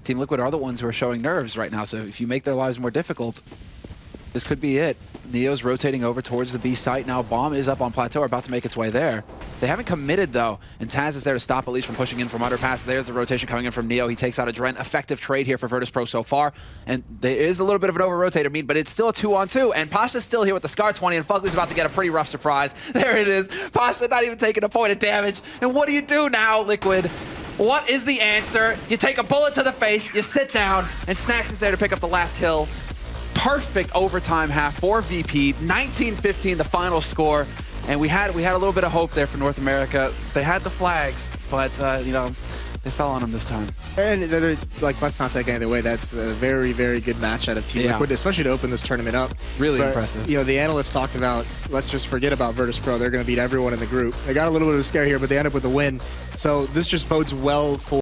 Team Liquid are the ones who are showing nerves right now, so if you make their lives more difficult, this could be it. Neo's rotating over towards the B site. Now Bomb is up on Plateau, about to make its way there. They haven't committed, though, and Taz is there to stop at least from pushing in from underpass. There's the rotation coming in from Neo. He takes out a Dren. Effective trade here for Virtus.pro so far. And there is a little bit of an over-rotator mean, but it's still a 2-on-2. And Pasha's still here with the Scar 20, and Fugly's about to get a pretty rough surprise. There it is. Pasha not even taking a point of damage. And what do you do now, Liquid? What is the answer? You take a bullet to the face, you sit down, and Snacks is there to pick up the last kill. Perfect overtime half for VP. 19-15 the final score. And we had a little bit of hope there for North America. They had the flags, but you know, they fell on them this time. And they're, like, let's not take anything away. That's a very, very good match out of Team Liquid, especially to open this tournament up. Really impressive. You know, the analysts talked about, let's just forget about Virtus.pro. They're going to beat everyone in the group. They got a little bit of a scare here, but they end up with a win. So this just bodes well for